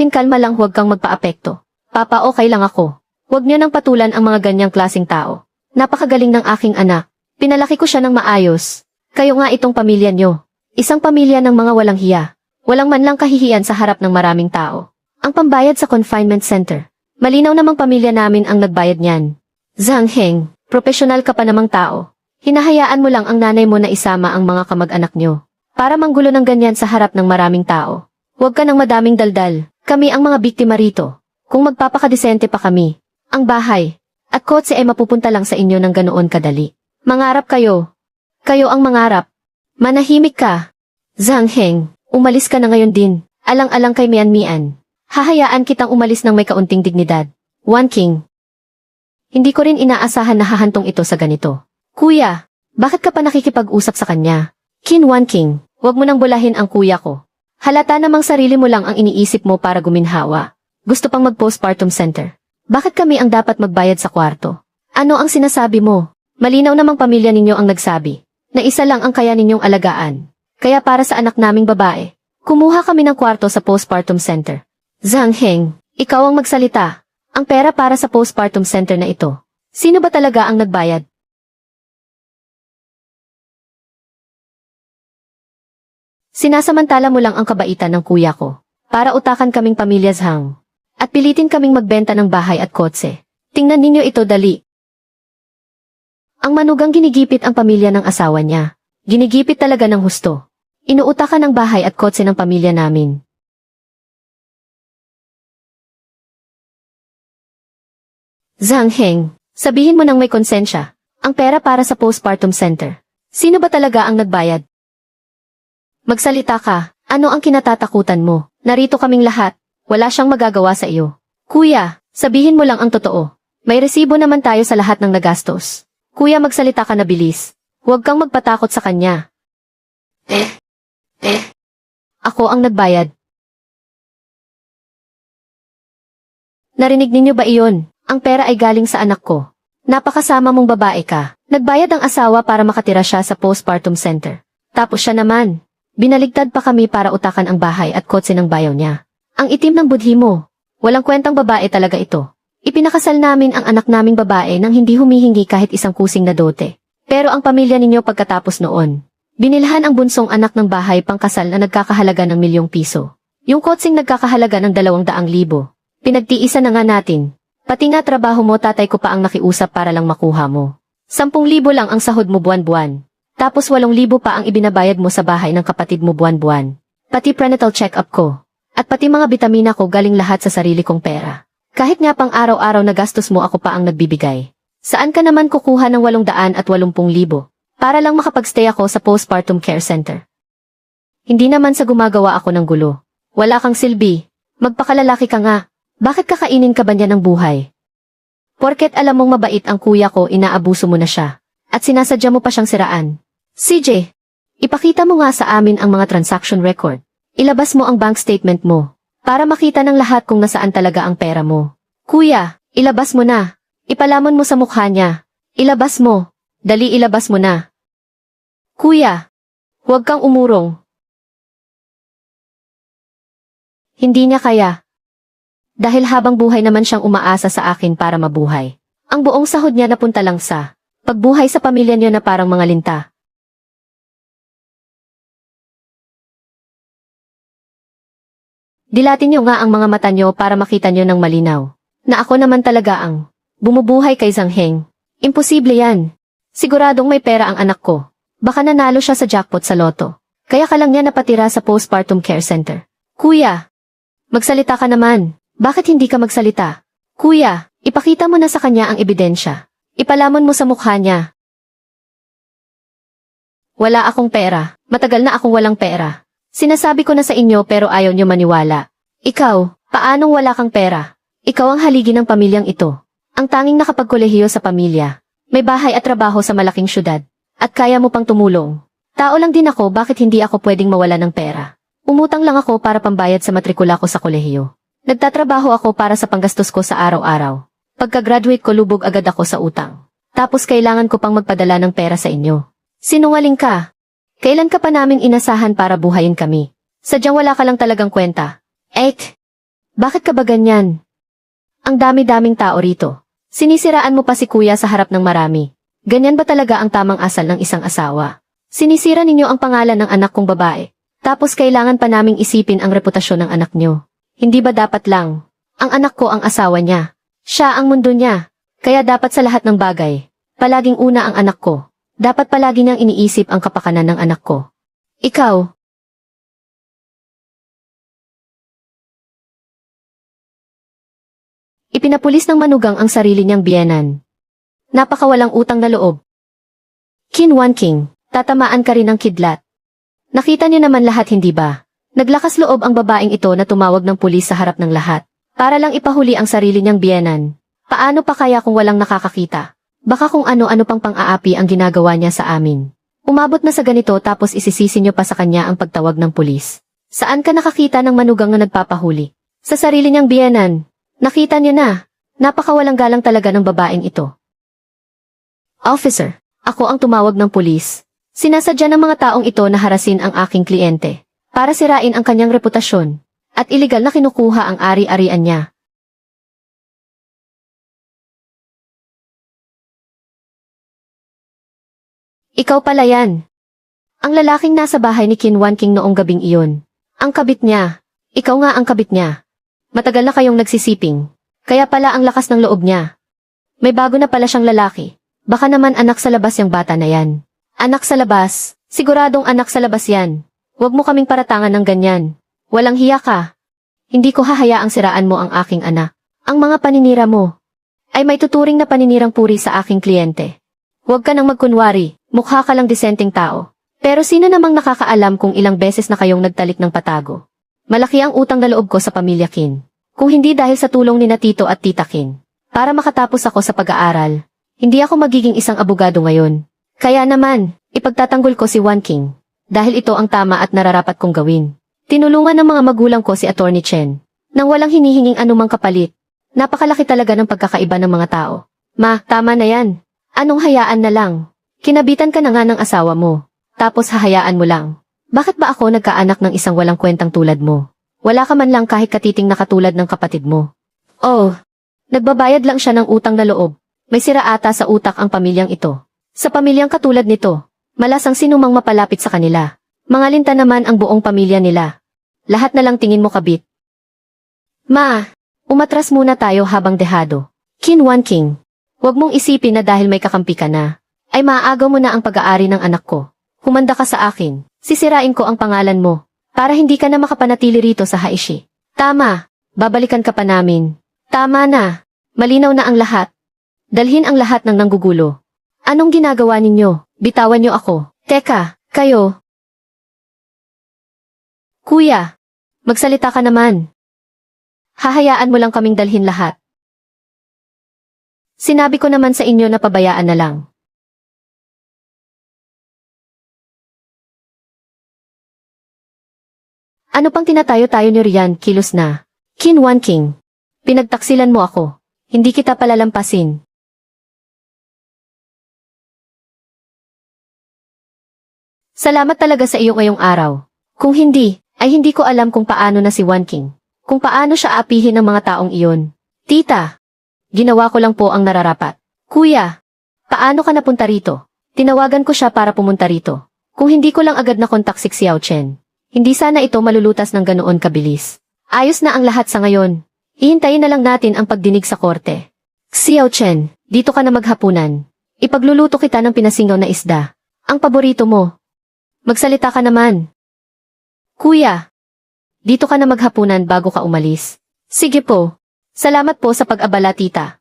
kalma lang, huwag kang magpa-apekto. Papa, okay lang ako. Huwag nyo nang patulan ang mga ganyang klaseng tao. Napakagaling ng aking anak. Pinalaki ko siya ng maayos. Kayo nga itong pamilya nyo. Isang pamilya ng mga walang hiya. Walang man lang kahihiyan sa harap ng maraming tao. Ang pambayad sa confinement center. Malinaw namang pamilya namin ang nagbayad niyan. Zhang Heng, profesional ka pa namang tao. Hinahayaan mo lang ang nanay mo na isama ang mga kamag-anak nyo. Para manggulo ng ganyan sa harap ng maraming tao. Huwag ka ng madaming daldal. Kami ang mga biktima rito. Kung magpapakadesente pa kami, ang bahay at kotse ay mapupunta lang sa inyo ng ganoon kadali. Mangarap kayo. Kayo ang mangarap. Manahimik ka. Zhang Heng, umalis ka na ngayon din. Alang-alang kay Mian Mian. Hahayaan kitang umalis ng may kaunting dignidad. Wan King. Hindi ko rin inaasahan na hahantong ito sa ganito. Kuya, bakit ka pa nakikipag-usap sa kanya? Qin Wan King, huwag mo nang bulahin ang kuya ko. Halata namang sarili mo lang ang iniisip mo para guminhawa. Gusto pang mag-postpartum center. Bakit kami ang dapat magbayad sa kwarto? Ano ang sinasabi mo? Malinaw namang pamilya ninyo ang nagsabi na isa lang ang kaya ninyong alagaan. Kaya para sa anak naming babae, kumuha kami ng kwarto sa postpartum center. Zhang Heng, ikaw ang magsalita. Ang pera para sa postpartum center na ito. Sino ba talaga ang nagbayad? Sinasamantala mo lang ang kabaitan ng kuya ko para utakan kaming pamilya Zhang. At pilitin kaming magbenta ng bahay at kotse. Tingnan ninyo ito, dali. Ang manugang ginigipit ang pamilya ng asawa niya. Ginigipit talaga ng husto. Inuutakan ng bahay at kotse ng pamilya namin. Zhang Heng, sabihin mo nang may konsensya. Ang pera para sa postpartum center. Sino ba talaga ang nagbayad? Magsalita ka. Ano ang kinatatakutan mo? Narito kaming lahat. Wala siyang magagawa sa iyo. Kuya, sabihin mo lang ang totoo. May resibo naman tayo sa lahat ng nagastos. Kuya, magsalita ka na bilis. Huwag kang magpatakot sa kanya. Ako ang nagbayad. Narinig ninyo ba iyon? Ang pera ay galing sa anak ko. Napakasama mong babae ka. Nagbayad ang asawa para makatira siya sa postpartum center. Tapos siya naman. Binaligtad pa kami para utakan ang bahay at kotse ng bayaw niya. Ang itim ng budhi mo. Walang kwentang babae talaga ito. Ipinakasal namin ang anak naming babae nang hindi humihingi kahit isang kusing na dote. Pero ang pamilya ninyo pagkatapos noon, binilhan ang bunsong anak ng bahay pangkasal na nagkakahalaga ng milyong piso. Yung kotseng nagkakahalaga ng 200,000. Pinagtiisan na nga natin. Pati nga trabaho mo, tatay ko pa ang nakiusap para lang makuha mo. 10,000 lang ang sahod mo buwan-buwan. Tapos 8,000 pa ang ibinabayad mo sa bahay ng kapatid mo buwan-buwan. Pati prenatal check-up ko. At pati mga bitamina ko galing lahat sa sarili kong pera. Kahit nga pang araw-araw na gastos mo, ako pa ang nagbibigay. Saan ka naman kukuha ng 880,000 para lang makapagstay ako sa postpartum care center? Hindi naman sa gumagawa ako ng gulo. Wala kang silbi. Magpakalalaki ka nga. Bakit kakainin ka ba niya ng buhay? Porket alam mong mabait ang kuya ko, inaabuso mo na siya. At sinasadya mo pa siyang siraan. CJ, ipakita mo nga sa amin ang mga transaction record. Ilabas mo ang bank statement mo. Para makita ng lahat kung nasaan talaga ang pera mo. Kuya, ilabas mo na. Ipalamon mo sa mukha niya. Ilabas mo. Dali, ilabas mo na. Kuya, huwag kang umurong. Hindi niya kaya. Dahil habang buhay naman siyang umaasa sa akin para mabuhay. Ang buong sahod niya napunta lang sa pagbuhay sa pamilya niyo na parang mga linta. Dilatin niyo nga ang mga mata niyo para makita niyo ng malinaw. Na ako naman talaga ang bumubuhay kay Zhang Heng. Imposible yan. Siguradong may pera ang anak ko. Baka nanalo siya sa jackpot sa loto. Kaya ka lang niya napatira sa postpartum care center. Kuya, magsalita ka naman. Bakit hindi ka magsalita? Kuya, ipakita mo na sa kanya ang ebidensya. Ipalamon mo sa mukha niya. Wala akong pera. Matagal na akong walang pera. Sinasabi ko na sa inyo pero ayaw niyo maniwala. Ikaw, paanong wala kang pera? Ikaw ang haligi ng pamilyang ito. Ang tanging nakapagkolehiyo sa pamilya. May bahay at trabaho sa malaking syudad. At kaya mo pang tumulong. Tao lang din ako, bakit hindi ako pwedeng mawala ng pera? Umutang lang ako para pambayad sa matrikula ko sa kolehiyo. Nagtatrabaho ako para sa panggastos ko sa araw-araw. Pagka-graduate ko lubog agad ako sa utang. Tapos kailangan ko pang magpadala ng pera sa inyo. Sinungaling ka. Kailan ka pa naming inasahan para buhayin kami? Sadyang wala ka lang talagang kwenta. Bakit ka ba ganyan? Ang dami-daming tao rito. Sinisiraan mo pa si kuya sa harap ng marami. Ganyan ba talaga ang tamang asal ng isang asawa? Sinisira ninyo ang pangalan ng anak kong babae. Tapos kailangan pa naming isipin ang reputasyon ng anak nyo. Hindi ba dapat lang? Ang anak ko ang asawa niya. Siya ang mundo niya. Kaya dapat sa lahat ng bagay, palaging una ang anak ko. Dapat palagi niyang iniisip ang kapakanan ng anak ko. Ikaw. Ipinapulis ng manugang ang sarili niyang biyenan. Napakawalang utang na loob. Qin Wanqing, tatamaan ka rin ng kidlat. Nakita niyo naman lahat, hindi ba? Naglakas loob ang babaeng ito na tumawag ng pulis sa harap ng lahat, para lang ipahuli ang sarili niyang biyenan. Paano pa kaya kung walang nakakakita? Baka kung ano-ano pang pang-aapi ang ginagawa niya sa amin. Umabot na sa ganito tapos isisisi niyo pa sa kanya ang pagtawag ng pulis. Saan ka nakakita ng manugang na nagpapahuli? Sa sarili niyang biyenan. Nakita niya na. Napakawalang galang talaga ng babaeng ito. Officer, ako ang tumawag ng pulis. Sinasadya ng mga taong ito na harasin ang aking kliyente para sirain ang kanyang reputasyon at iligal na kinukuha ang ari-arian niya. Ikaw pala yan. Ang lalaking nasa bahay ni Qin Wanqing noong gabing iyon. Ang kabit niya. Ikaw nga ang kabit niya. Matagal na kayong nagsisiping. Kaya pala ang lakas ng loob niya. May bago na pala siyang lalaki. Baka naman anak sa labas yung bata na yan. Anak sa labas? Siguradong anak sa labas yan. Huwag mo kaming paratangan ng ganyan. Walang hiya ka. Hindi ko hahayaang siraan mo ang aking anak. Ang mga paninira mo ay may tuturing na paninirang puri sa aking kliyente. Huwag ka nang magkunwari, mukha ka lang disenteng tao. Pero sino namang nakakaalam kung ilang beses na kayong nagtalik ng patago? Malaki ang utang na loob ko sa pamilya Qin. Kung hindi dahil sa tulong ni na Tito at Tita Qin. Para makatapos ako sa pag-aaral, hindi ako magiging isang abogado ngayon. Kaya naman, ipagtatanggol ko si Wanqing. Dahil ito ang tama at nararapat kong gawin. Tinulungan ng mga magulang ko si Attorney Chen. Nang walang hinihinging anumang kapalit. Napakalaki talaga ng pagkakaiba ng mga tao. Ma, tama na yan. Anong hayaan na lang? Kinabitan ka na nga ng asawa mo. Tapos hahayaan mo lang. Bakit ba ako nagkaanak ng isang walang kwentang tulad mo? Wala ka man lang kahit katiting na katulad ng kapatid mo. Oh, nagbabayad lang siya ng utang na loob. May sira ata sa utak ang pamilyang ito. Sa pamilyang katulad nito, malas ang sinumang mapalapit sa kanila. Mga linta naman ang buong pamilya nila. Lahat na lang tingin mo kabit. Ma, umatras muna tayo habang dehado. Qin Wanqing, huwag mong isipin na dahil may kakampi ka na, ay maaagaw mo na ang pag-aari ng anak ko. Humanda ka sa akin, sisirain ko ang pangalan mo, para hindi ka na makapanatili rito sa Haishi. Tama, babalikan ka pa namin. Tama na, malinaw na ang lahat. Dalhin ang lahat ng nanggugulo. Anong ginagawa ninyo? Bitawan niyo ako. Teka, kayo. Kuya, magsalita ka naman. Hahayaan mo lang kaming dalhin lahat. Sinabi ko naman sa inyo na pabayaan na lang. Ano pang tinatayo-tayo ni Rian, kilos na. Qin Wanqing, pinagtaksilan mo ako. Hindi kita palalampasin. Salamat talaga sa iyo ngayong araw. Kung hindi, ay hindi ko alam kung paano na si Wanqing. Kung paano siya apihin ng mga taong iyon. Tita, ginawa ko lang po ang nararapat. Kuya, paano ka napunta rito? Tinawagan ko siya para pumunta rito. Kung hindi ko lang agad na kontak si Xiao Chen, hindi sana ito malulutas ng ganoon kabilis. Ayos na ang lahat sa ngayon. Hihintayin na lang natin ang pagdinig sa korte. Xiao Chen, dito ka na maghapunan. Ipagluluto kita ng pinasingaw na isda. Ang paborito mo. Magsalita ka naman. Kuya, dito ka na maghapunan bago ka umalis. Sige po. Salamat po sa pag-abala, tita.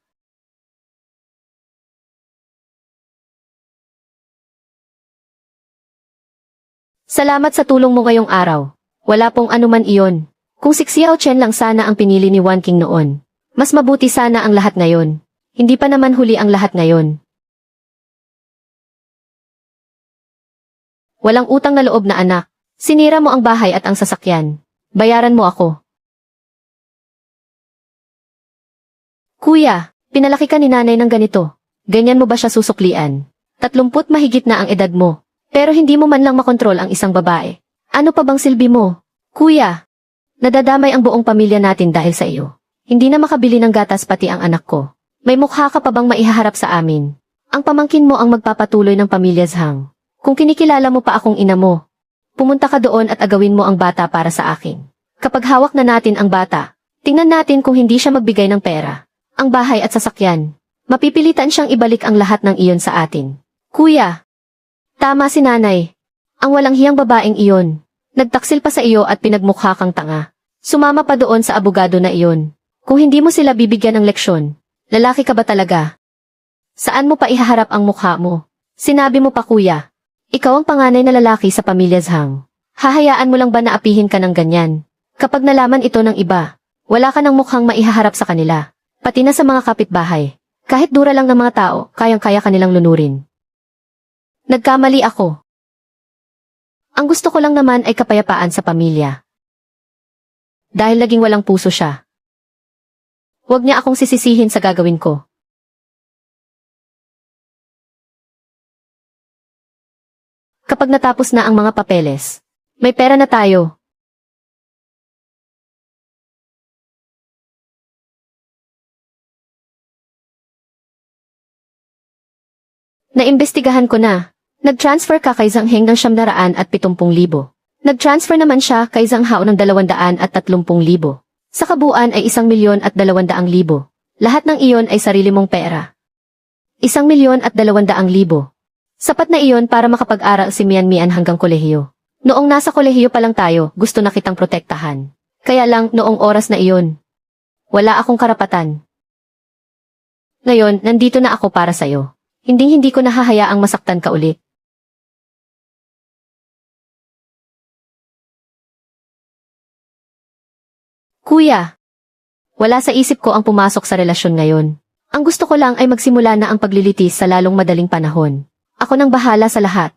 Salamat sa tulong mo ngayong araw. Wala pong anuman iyon. Kung si Xiao Chen lang sana ang pinili ni Wanqing noon, mas mabuti sana ang lahat ngayon. Hindi pa naman huli ang lahat ngayon. Walang utang na loob na anak. Sinira mo ang bahay at ang sasakyan. Bayaran mo ako. Kuya, pinalaki ka ni nanay ng ganito. Ganyan mo ba siya susuklian? 30 mahigit na ang edad mo. Pero hindi mo man lang makontrol ang isang babae. Ano pa bang silbi mo? Kuya, nadadamay ang buong pamilya natin dahil sa iyo. Hindi na makabili ng gatas pati ang anak ko. May mukha ka pa bang maihaharap sa amin? Ang pamangkin mo ang magpapatuloy ng pamilya Zhang. Kung kinikilala mo pa akong ina mo, pumunta ka doon at agawin mo ang bata para sa akin. Kapag hawak na natin ang bata, tingnan natin kung hindi siya magbigay ng pera, ang bahay at sasakyan. Mapipilitan siyang ibalik ang lahat ng iyon sa atin. Kuya, tama si nanay. Ang walang hiyang babaeng iyon. Nagtaksil pa sa iyo at pinagmukha kang tanga. Sumama pa doon sa abogado na iyon. Kung hindi mo sila bibigyan ng leksyon, lalaki ka ba talaga? Saan mo pa ihaharap ang mukha mo? Sinabi mo pa kuya. Ikaw ang panganay na lalaki sa pamilya Zhang. Hahayaan mo lang ba na apihin ka ng ganyan? Kapag nalaman ito ng iba, wala ka ng mukhang maihaharap sa kanila. Pati na sa mga kapitbahay. Kahit dura lang ng mga tao, kayang-kaya kanilang lunurin. Nagkamali ako. Ang gusto ko lang naman ay kapayapaan sa pamilya. Dahil laging walang puso siya. Huwag niya akong sisisihin sa gagawin ko. Kapag natapos na ang mga papeles, may pera na tayo. Naimbestigahan ko na. Nag-transfer ka kay Zhang Heng ng 770,000. Nag-transfer naman siya kay Zhang Hao ng 230,000. Sa kabuuan ay 1,200,000. Lahat ng iyon ay sarili mong pera. 1,200,000. Sapat na iyon para makapag-aral si Mian Mian hanggang kolehiyo. Noong nasa kolehiyo pa lang tayo, gusto na kitang protektahan. Kaya lang, noong oras na iyon, wala akong karapatan. Ngayon, nandito na ako para sa'yo. Hindi ko nahahayaang masaktan ka ulit. Kuya, wala sa isip ko ang pumasok sa relasyon ngayon. Ang gusto ko lang ay magsimula na ang paglilitis sa lalong madaling panahon. Ako nang bahala sa lahat.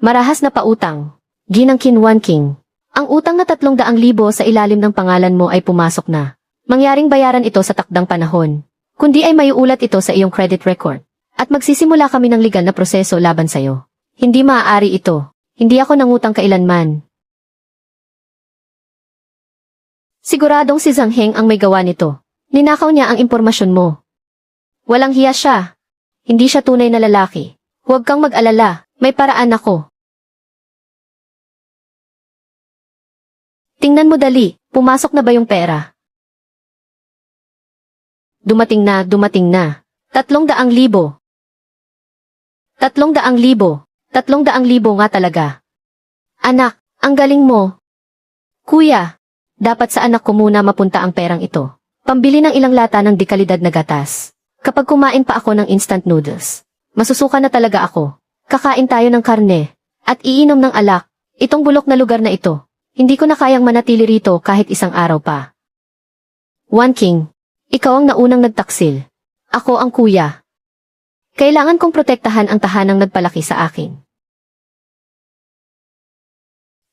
Marahas na pautang. Ginang Kinwan King. Ang utang na 300,000 sa ilalim ng pangalan mo ay pumasok na. Mangyaring bayaran ito sa takdang panahon. Kundi ay maiulat ito sa iyong credit record. At magsisimula kami ng legal na proseso laban sa'yo. Hindi maaari ito. Hindi ako nangutang kailanman. Siguradong si Zhang Heng ang may gawa nito. Ninakaw niya ang impormasyon mo. Walang hiya siya. Hindi siya tunay na lalaki. Huwag kang mag-alala, may paraan ako. Tingnan mo dali, pumasok na ba yung pera? Dumating na. 300,000. 300,000. 300,000 nga talaga. Anak, ang galing mo. Kuya, dapat sa anak ko muna mapunta ang perang ito. Pambili ng ilang lata ng dekalidad na gatas. Kapag kumain pa ako ng instant noodles, masusuka na talaga ako. Kakain tayo ng karne, at iinom ng alak. Itong bulok na lugar na ito, hindi ko na kayang manatili rito kahit isang araw pa. Wan King, ikaw ang naunang nagtaksil. Ako ang kuya. Kailangan kong protektahan ang tahanang nagpalaki sa akin.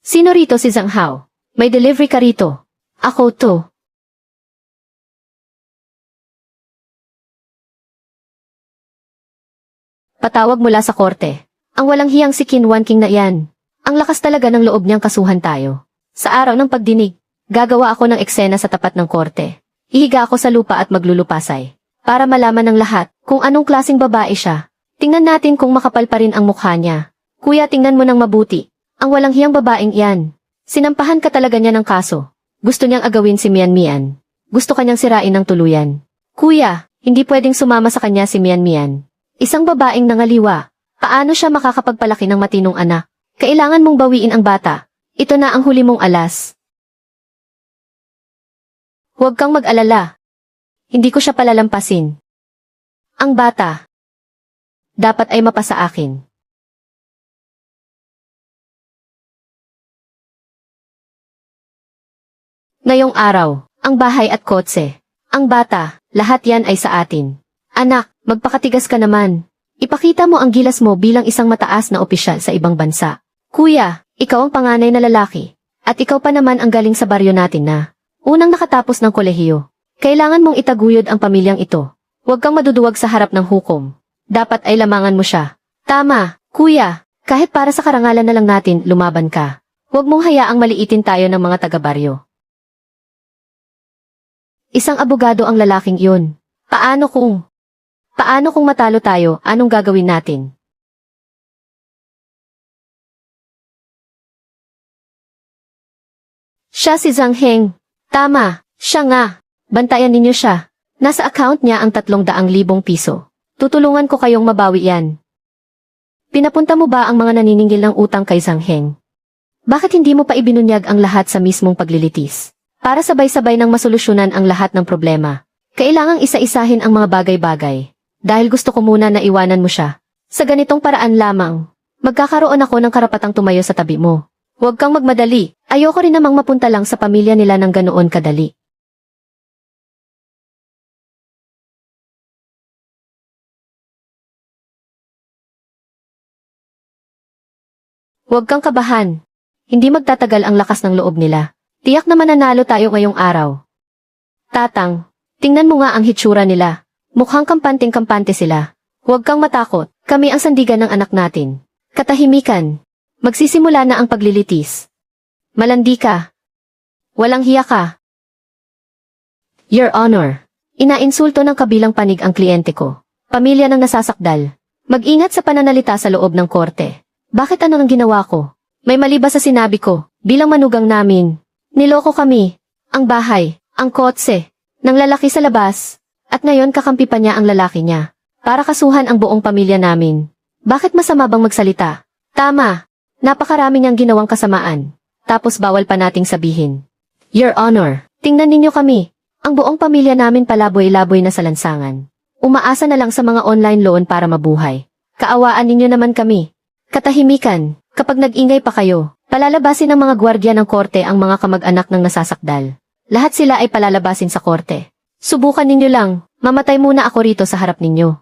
Sino rito si Zhang Hao? May delivery ka rito. Ako to. Patawag mula sa korte. Ang walang hiyang si Kinwan King na iyan. Ang lakas talaga ng loob niyang kasuhan tayo. Sa araw ng pagdinig, gagawa ako ng eksena sa tapat ng korte. Hihiga ako sa lupa at maglulupasay. Para malaman ng lahat kung anong klaseng babae siya. Tingnan natin kung makapal pa rin ang mukha niya. Kuya, tingnan mo ng mabuti. Ang walang hiyang babaeng iyan. Sinampahan ka talaga niya ng kaso. Gusto niyang agawin si Mian Mian. Gusto kanyang sirain ng tuluyan. Kuya, hindi pwedeng sumama sa kanya si Mian Mian. Isang babaeng nangaliwa. Paano siya makakapagpalaki ng matinong anak? Kailangan mong bawiin ang bata. Ito na ang huli mong alas. Huwag kang mag-alala. Hindi ko siya palalampasin. Ang bata, dapat ay mapasa akin. Ngayong araw, ang bahay at kotse, Ang bata, lahat yan ay sa atin. Anak, magpakatigas ka naman. Ipakita mo ang gilas mo bilang isang mataas na opisyal sa ibang bansa. Kuya, ikaw ang panganay na lalaki. At ikaw pa naman ang galing sa baryo natin na unang nakatapos ng kolehiyo. Kailangan mong itaguyod ang pamilyang ito. Huwag kang maduduwag sa harap ng hukom. Dapat ay lamangan mo siya. Tama, kuya. Kahit para sa karangalan na lang natin, lumaban ka. Huwag mong hayaang maliitin tayo ng mga taga-baryo. Isang abogado ang lalaking iyon. Paano kung matalo tayo, anong gagawin natin? Siya si Zhang Heng. Tama, siya nga. Bantayan ninyo siya. Nasa account niya ang 300,000 piso. Tutulungan ko kayong mabawi yan. Pinapunta mo ba ang mga naniningil ng utang kay Zhang Heng? Bakit hindi mo pa ibinunyag ang lahat sa mismong paglilitis? Para sabay-sabay nang masolusyonan ang lahat ng problema. Kailangang isa-isahin ang mga bagay-bagay. Dahil gusto ko muna na iwanan mo siya. Sa ganitong paraan lamang, magkakaroon ako ng karapatang tumayo sa tabi mo. Huwag kang magmadali. Ayoko rin namang mapunta lang sa pamilya nila ng ganoon kadali. Huwag kang kabahan. Hindi magtatagal ang lakas ng loob nila. Tiyak na mananalo tayo ngayong araw. Tatang, tingnan mo nga ang hitsura nila. Mukhang kampanteng-kampante sila. Huwag kang matakot. Kami ang sandigan ng anak natin. Katahimikan. Magsisimula na ang paglilitis. Malandi ka. Walang hiya ka. Your Honor, inainsulto ng kabilang panig ang kliyente ko. Pamilya ng nasasakdal. Mag-ingat sa pananalita sa loob ng korte. Bakit ano ang ginawa ko? May mali ba sa sinabi ko? Bilang manugang namin. Niloko kami. Ang bahay, ang kotse, ng lalaki sa labas. At ngayon kakampi pa niya ang lalaki niya. Para kasuhan ang buong pamilya namin. Bakit masama bang magsalita? Tama. Napakarami niyang ginawang kasamaan. Tapos bawal pa nating sabihin. Your Honor, tingnan ninyo kami. Ang buong pamilya namin palaboy-laboy na sa lansangan. Umaasa na lang sa mga online loan para mabuhay. Kaawaan ninyo naman kami. Katahimikan, kapag nag-ingay pa kayo, palalabasin ng mga gwardiya ng korte ang mga kamag-anak ng nasasakdal. Lahat sila ay palalabasin sa korte. Subukan ninyo lang, mamatay muna ako rito sa harap ninyo.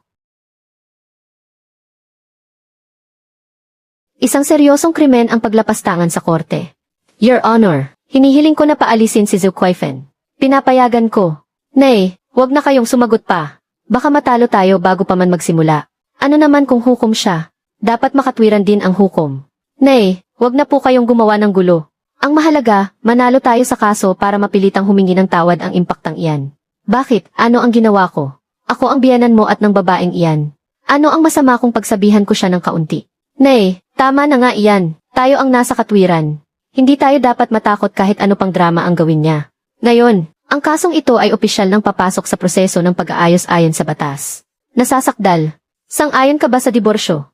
Isang seryosong krimen ang paglapastangan sa korte. Your Honor, hinihiling ko na paalisin si Zhu Kuifen. Pinapayagan ko. Nay, huwag na kayong sumagot pa. Baka matalo tayo bago pa man magsimula. Ano naman kung hukom siya? Dapat makatwiran din ang hukom. Nay, huwag na po kayong gumawa ng gulo. Ang mahalaga, manalo tayo sa kaso para mapilitang humingi ng tawad ang impaktang iyan. Bakit? Ano ang ginawa ko? Ako ang biyanan mo at ng babaeng iyan. Ano ang masama kung pagsabihan ko siya ng kaunti? Nay, tama na nga iyan. Tayo ang nasa katwiran. Hindi tayo dapat matakot kahit ano pang drama ang gawin niya. Ngayon, ang kasong ito ay opisyal ng papasok sa proseso ng pag-aayos ayon sa batas. Nasasakdal. Sang-ayon ka ba sa diborsyo?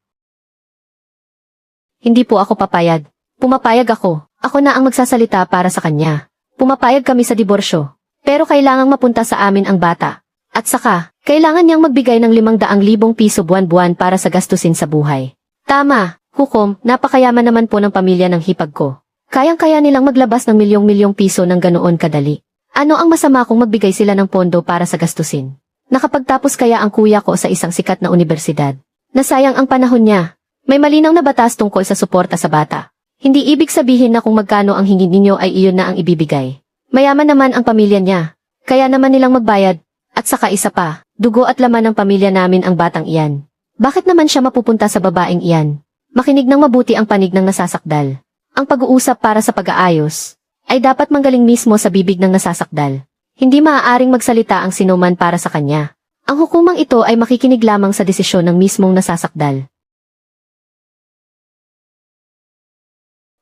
Hindi po ako papayag. Pumapayag ako. Ako na ang magsasalita para sa kanya. Pumapayag kami sa diborsyo. Pero kailangang mapunta sa amin ang bata. At saka, kailangan niyang magbigay ng 500,000 piso buwan-buwan para sa gastusin sa buhay. Tama, hukom, napakayaman naman po ng pamilya ng hipag ko. Kayang-kaya nilang maglabas ng milyong-milyong piso ng ganoon kadali. Ano ang masama kung magbigay sila ng pondo para sa gastusin? Nakapagtapos kaya ang kuya ko sa isang sikat na universidad. Nasayang ang panahon niya. May malinaw na batas tungkol sa suporta sa bata. Hindi ibig sabihin na kung magkano ang hingin ninyo ay iyon na ang ibibigay. Mayaman naman ang pamilya niya. Kaya naman nilang magbayad. At saka isa pa, dugo at laman ng pamilya namin ang batang iyan. Bakit naman siya mapupunta sa babaeng iyan? Makinig ng mabuti ang panig ng nasasakdal. Ang pag-uusap para sa pag-aayos ay dapat manggaling mismo sa bibig ng nasasakdal. Hindi maaaring magsalita ang sinuman para sa kanya. Ang hukumang ito ay makikinig lamang sa desisyon ng mismong nasasakdal.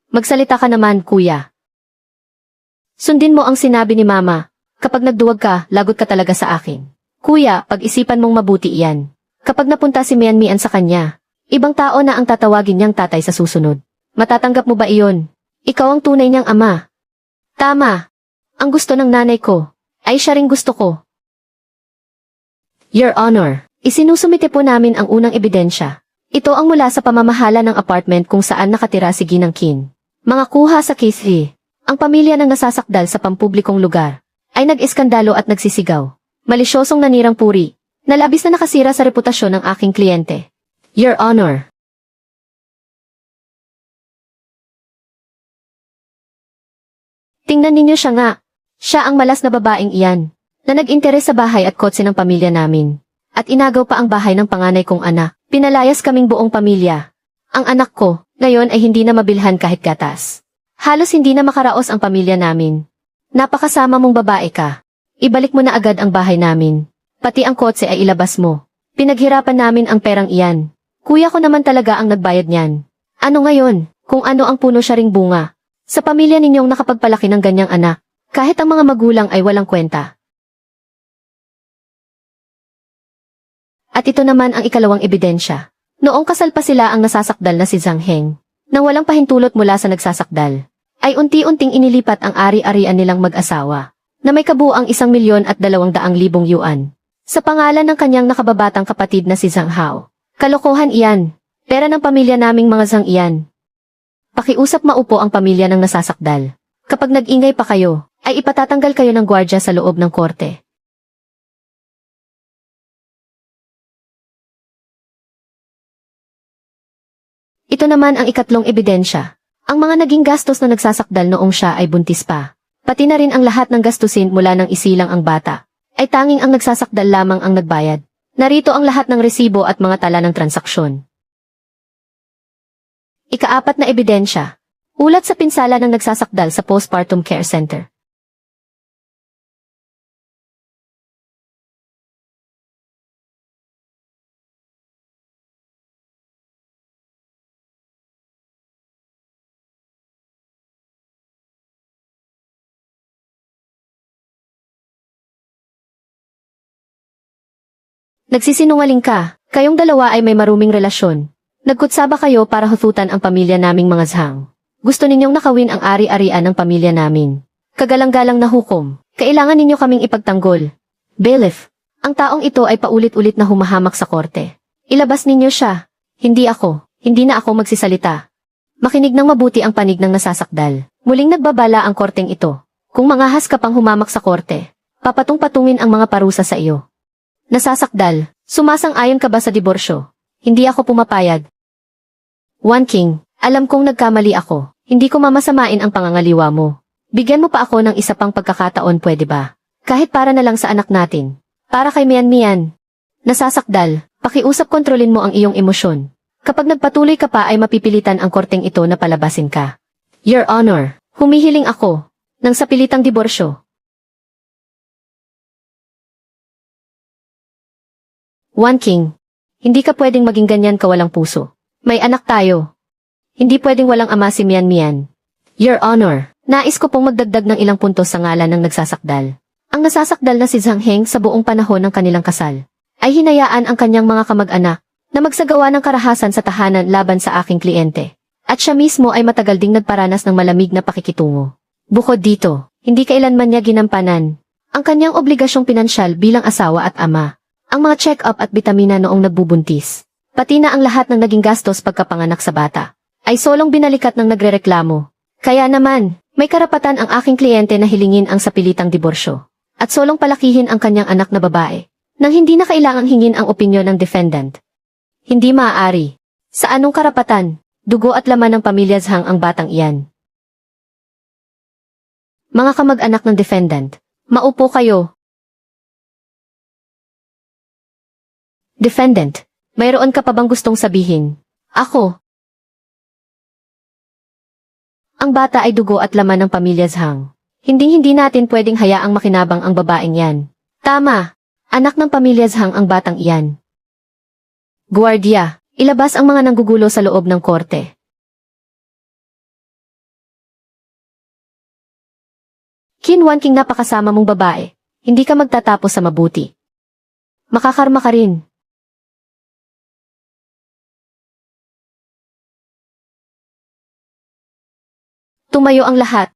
Magsalita ka naman, kuya. Sundin mo ang sinabi ni mama. Kapag nagduwag ka, lagot ka talaga sa akin. Kuya, pag-isipan mong mabuti iyan. Kapag napunta si Mian Mian sa kanya, ibang tao na ang tatawagin niyang tatay sa susunod. Matatanggap mo ba iyon? Ikaw ang tunay niyang ama. Tama. Ang gusto ng nanay ko, ay siya ring gusto ko. Your Honor, isinusumite po namin ang unang ebidensya. Ito ang mula sa pamamahala ng apartment kung saan nakatira si Ginang Qin. Mga kuha sa case. Ang pamilya ng nasasakdal sa pampublikong lugar ay nag-eskandalo at nagsisigaw. Malisyosong nanirang puri, na labis na nakasira sa reputasyon ng aking kliyente. Your Honor. Tingnan ninyo siya nga. Siya ang malas na babaeng iyan, na nag-interes sa bahay at kotse ng pamilya namin. At inagaw pa ang bahay ng panganay kong anak. Pinalayas kaming buong pamilya. Ang anak ko, ngayon ay hindi na mabilhan kahit gatas. Halos hindi na makaraos ang pamilya namin. Napakasama mong babae ka. Ibalik mo na agad ang bahay namin. Pati ang kotse ay ilabas mo. Pinaghirapan namin ang perang iyan. Kuya ko naman talaga ang nagbayad niyan. Ano ngayon, kung ano ang puno siya ring bunga? Sa pamilya ninyong nakapagpalaki ng ganyang anak, kahit ang mga magulang ay walang kwenta. At ito naman ang ikalawang ebidensya. Noong kasal pa sila ang nasasakdal na si Zhang Heng, nang walang pahintulot mula sa nagsasakdal, ay unti-unting inilipat ang ari-arian nilang mag-asawa, na may kabuang 1,200,000 yuan. Sa pangalan ng kanyang nakababatang kapatid na si Zhang Hao. Kalokohan iyan. Pera ng pamilya naming mga Zhang iyan. Pakiusap maupo ang pamilya ng nasasakdal. Kapag nag-ingay pa kayo, ay ipatatanggal kayo ng gwardya sa loob ng korte. Ito naman ang ikatlong ebidensya. Ang mga naging gastos na nagsasakdal noong siya ay buntis pa. Pati na rin ang lahat ng gastusin mula nang isilang ang bata. Ay tanging ang nagsasakdal lamang ang nagbayad. Narito ang lahat ng resibo at mga tala ng transaksyon. Ikaapat na ebidensya. Ulat sa pinsala ng nagsasakdal sa Postpartum Care Center. Nagsisinungaling ka, kayong dalawa ay may maruming relasyon. Nagkutsaba kayo para hututan ang pamilya naming mga Zhang. Gusto ninyong nakawin ang ari-arian ng pamilya namin. Kagalang-galang na hukom, kailangan ninyo kaming ipagtanggol. Bailiff, ang taong ito ay paulit-ulit na humahamak sa korte. Ilabas ninyo siya. Hindi na ako magsisalita. Makinig ng mabuti ang panig ng nasasakdal. Muling nagbabala ang korteng ito. Kung mangahas ka pang humamak sa korte, papatung-patungin ang mga parusa sa iyo. Nasasakdal, sumasang-ayon ka ba sa diborsyo? Hindi ako pumapayag. One King, alam kong nagkamali ako. Hindi ko mamasamain ang pangangaliwa mo. Bigyan mo pa ako ng isa pang pagkakataon, pwede ba? Kahit para na lang sa anak natin. Para kay Mian. Nasasakdal, pakiusap kontrolin mo ang iyong emosyon. Kapag nagpatuloy ka pa ay mapipilitan ang korteng ito na palabasin ka. Your Honor, humihiling ako ng sapilitang diborsyo. One King, hindi ka pwedeng maging ganyan kawalang puso. May anak tayo. Hindi pwedeng walang ama si Mian. Your Honor, nais ko pong magdagdag ng ilang puntos sa ngalan ng nagsasakdal. Ang nasasakdal na si Zhang Heng sa buong panahon ng kanilang kasal, ay hinayaan ang kanyang mga kamag-anak na magsagawa ng karahasan sa tahanan laban sa aking kliyente. At siya mismo ay matagal ding nagparanas ng malamig na pakikitungo. Bukod dito, hindi kailanman niya ginampanan ang kanyang obligasyong pinansyal bilang asawa at ama. Ang mga check-up at bitamina noong nagbubuntis, pati na ang lahat ng naging gastos pagkapanganak sa bata, ay solong binalikat ng nagrereklamo. Kaya naman, may karapatan ang aking kliyente na hilingin ang sapilitang diborsyo, at solong palakihin ang kanyang anak na babae, nang hindi na kailangang hingin ang opinyon ng defendant. Hindi maaari. Sa anong karapatan, dugo at laman ng pamilya Zhang ang batang iyan. Mga kamag-anak ng defendant, maupo kayo. Defendant, mayroon ka pa bang gustong sabihin? Ako. Ang bata ay dugo at laman ng pamilya Zhang. Hindi natin pwedeng hayaang makinabang ang babaeng yan. Tama. Anak ng pamilya Zhang ang batang iyan. Guardia, ilabas ang mga nanggugulo sa loob ng korte. Qin Wanqing, napakasama mong babae. Hindi ka magtatapos sa mabuti. Makakarma ka rin. Tumayo ang lahat.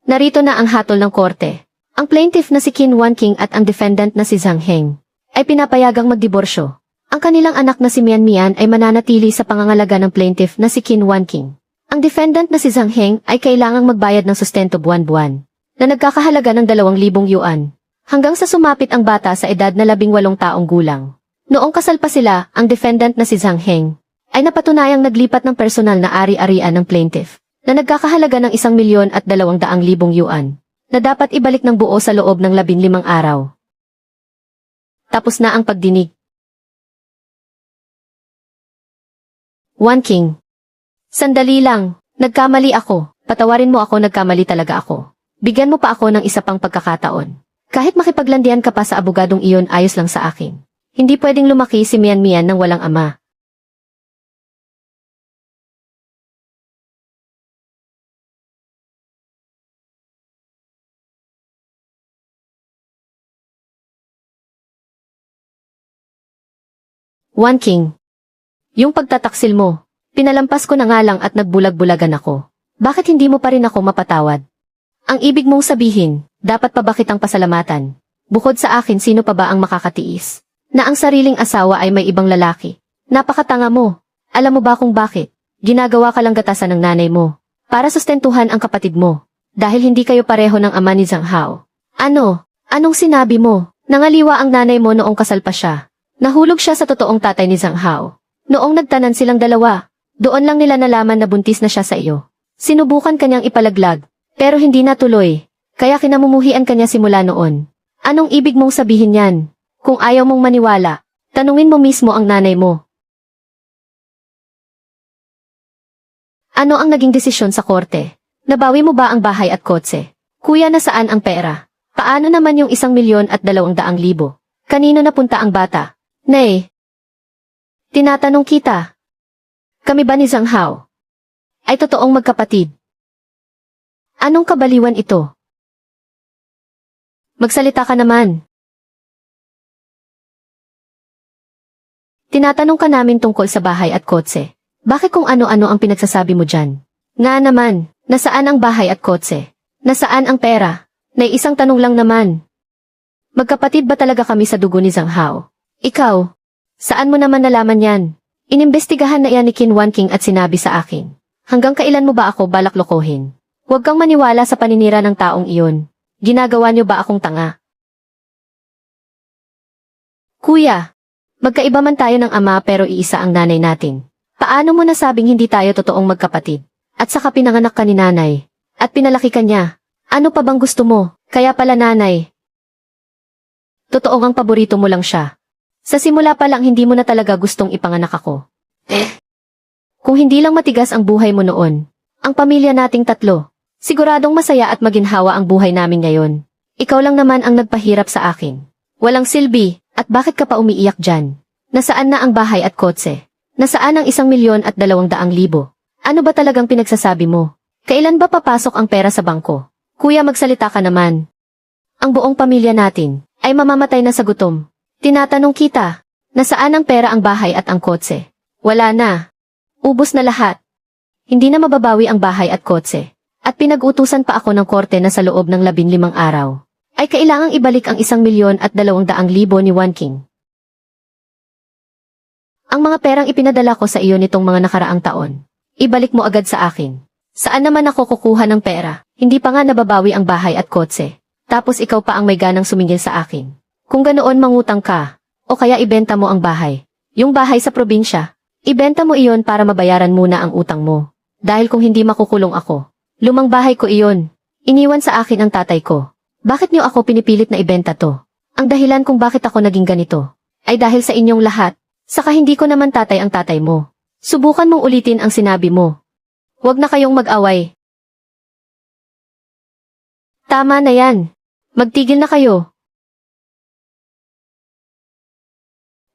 Narito na ang hatol ng korte. Ang plaintiff na si Qin Wanqing at ang defendant na si Zhang Heng ay pinapayagang magdiborsyo. Ang kanilang anak na si Mian ay mananatili sa pangangalaga ng plaintiff na si Qin Wanqing. Ang defendant na si Zhang Heng ay kailangang magbayad ng sustento buwan-buwan na nagkakahalaga ng 2,000 yuan. Hanggang sa sumapit ang bata sa edad na 18 taong gulang. Noong kasal pa sila, ang defendant na si Zhang Heng ay napatunayang naglipat ng personal na ari-arian ng plaintiff na nagkakahalaga ng 1,200,000 yuan na dapat ibalik ng buo sa loob ng 15 araw. Tapos na ang pagdinig. Wanking. Sandali lang, nagkamali ako. Patawarin mo ako, nagkamali talaga ako. Bigyan mo pa ako ng isa pang pagkakataon. Kahit makipaglandian ka pa sa abogadong iyon, ayos lang sa akin. Hindi pwedeng lumaki si Mian ng walang ama. Wanking. Yung pagtataksil mo, pinalampas ko na nga lang at nagbulag-bulagan ako. Bakit hindi mo pa rin ako mapatawad? Ang ibig mong sabihin, dapat pa ba kitang pasalamatan? Bukod sa akin, sino pa ba ang makakatiis? Na ang sariling asawa ay may ibang lalaki. Napakatanga mo. Alam mo ba kung bakit? Ginagawa ka lang gatasan ng nanay mo para sustentuhan ang kapatid mo. Dahil hindi kayo pareho ng ama ni Zhang Hao. Ano? Anong sinabi mo? Nangaliwa ang nanay mo noong kasal pa siya. Nahulog siya sa totoong tatay ni Zhang Hao. Noong nagtanan silang dalawa, doon lang nila nalaman na buntis na siya sa iyo. Sinubukan kanyang ipalaglag, pero hindi natuloy. Kaya kinamumuhian kanya simula noon. Anong ibig mong sabihin yan? Kung ayaw mong maniwala, tanungin mo mismo ang nanay mo. Ano ang naging desisyon sa korte? Nabawi mo ba ang bahay at kotse? Kuya, nasaan ang pera? Paano naman yung 1,200,000? Kanino napunta ang bata? Nay, tinatanong kita. Kami ba ni Zhang Hao ay totoong magkapatid? Anong kabaliwan ito? Magsalita ka naman. Tinatanong ka namin tungkol sa bahay at kotse. Bakit kung ano-ano ang pinagsasabi mo dyan? Nga naman, nasaan ang bahay at kotse? Nasaan ang pera? Nay, isang tanong lang naman. Magkapatid ba talaga kami sa dugo ni Zhang Hao? Ikaw, saan mo naman nalaman yan? Inimbestigahan na yan ni Qin Wanking at sinabi sa akin. Hanggang kailan mo ba ako balak lokohin? Huwag kang maniwala sa paninira ng taong iyon. Ginagawa niyo ba akong tanga? Kuya, magkaiba man tayo ng ama pero iisa ang nanay natin. Paano mo nasabing hindi tayo totoong magkapatid? At saka pinanganak ka ni nanay. At pinalaki ka niya. Ano pa bang gusto mo? Kaya pala nanay. Totoo ang paborito mo lang siya. Sa simula pa lang hindi mo na talaga gustong ipanganak ako. Kung hindi lang matigas ang buhay mo noon, ang pamilya nating tatlo, siguradong masaya at maginhawa ang buhay namin ngayon. Ikaw lang naman ang nagpahirap sa akin. Walang silbi, at bakit ka pa umiiyak dyan? Nasaan na ang bahay at kotse? Nasaan ang 1,200,000? Ano ba talagang pinagsasabi mo? Kailan ba papasok ang pera sa bangko? Kuya, magsalita ka naman. Ang buong pamilya natin ay mamamatay na sa gutom. Tinatanong kita, nasaan ang pera, ang bahay at ang kotse? Wala na. Ubos na lahat. Hindi na mababawi ang bahay at kotse. At pinag-utusan pa ako ng korte na sa loob ng 15 araw ay kailangang ibalik ang 1,200,000 ni Wanking. Ang mga perang ipinadala ko sa iyo nitong mga nakaraang taon, ibalik mo agad sa akin. Saan naman ako kukuha ng pera? Hindi pa nga nababawi ang bahay at kotse. Tapos ikaw pa ang may ganang sumingil sa akin. Kung ganoon, mangutang ka, o kaya ibenta mo ang bahay. Yung bahay sa probinsya, ibenta mo iyon para mabayaran muna ang utang mo. Dahil kung hindi makukulong ako, lumang bahay ko iyon. Iniwan sa akin ang tatay ko. Bakit niyo ako pinipilit na ibenta to? Ang dahilan kung bakit ako naging ganito, ay dahil sa inyong lahat. Saka hindi ko naman tatay ang tatay mo. Subukan mong ulitin ang sinabi mo. Huwag na kayong mag-away. Tama na yan. Magtigil na kayo.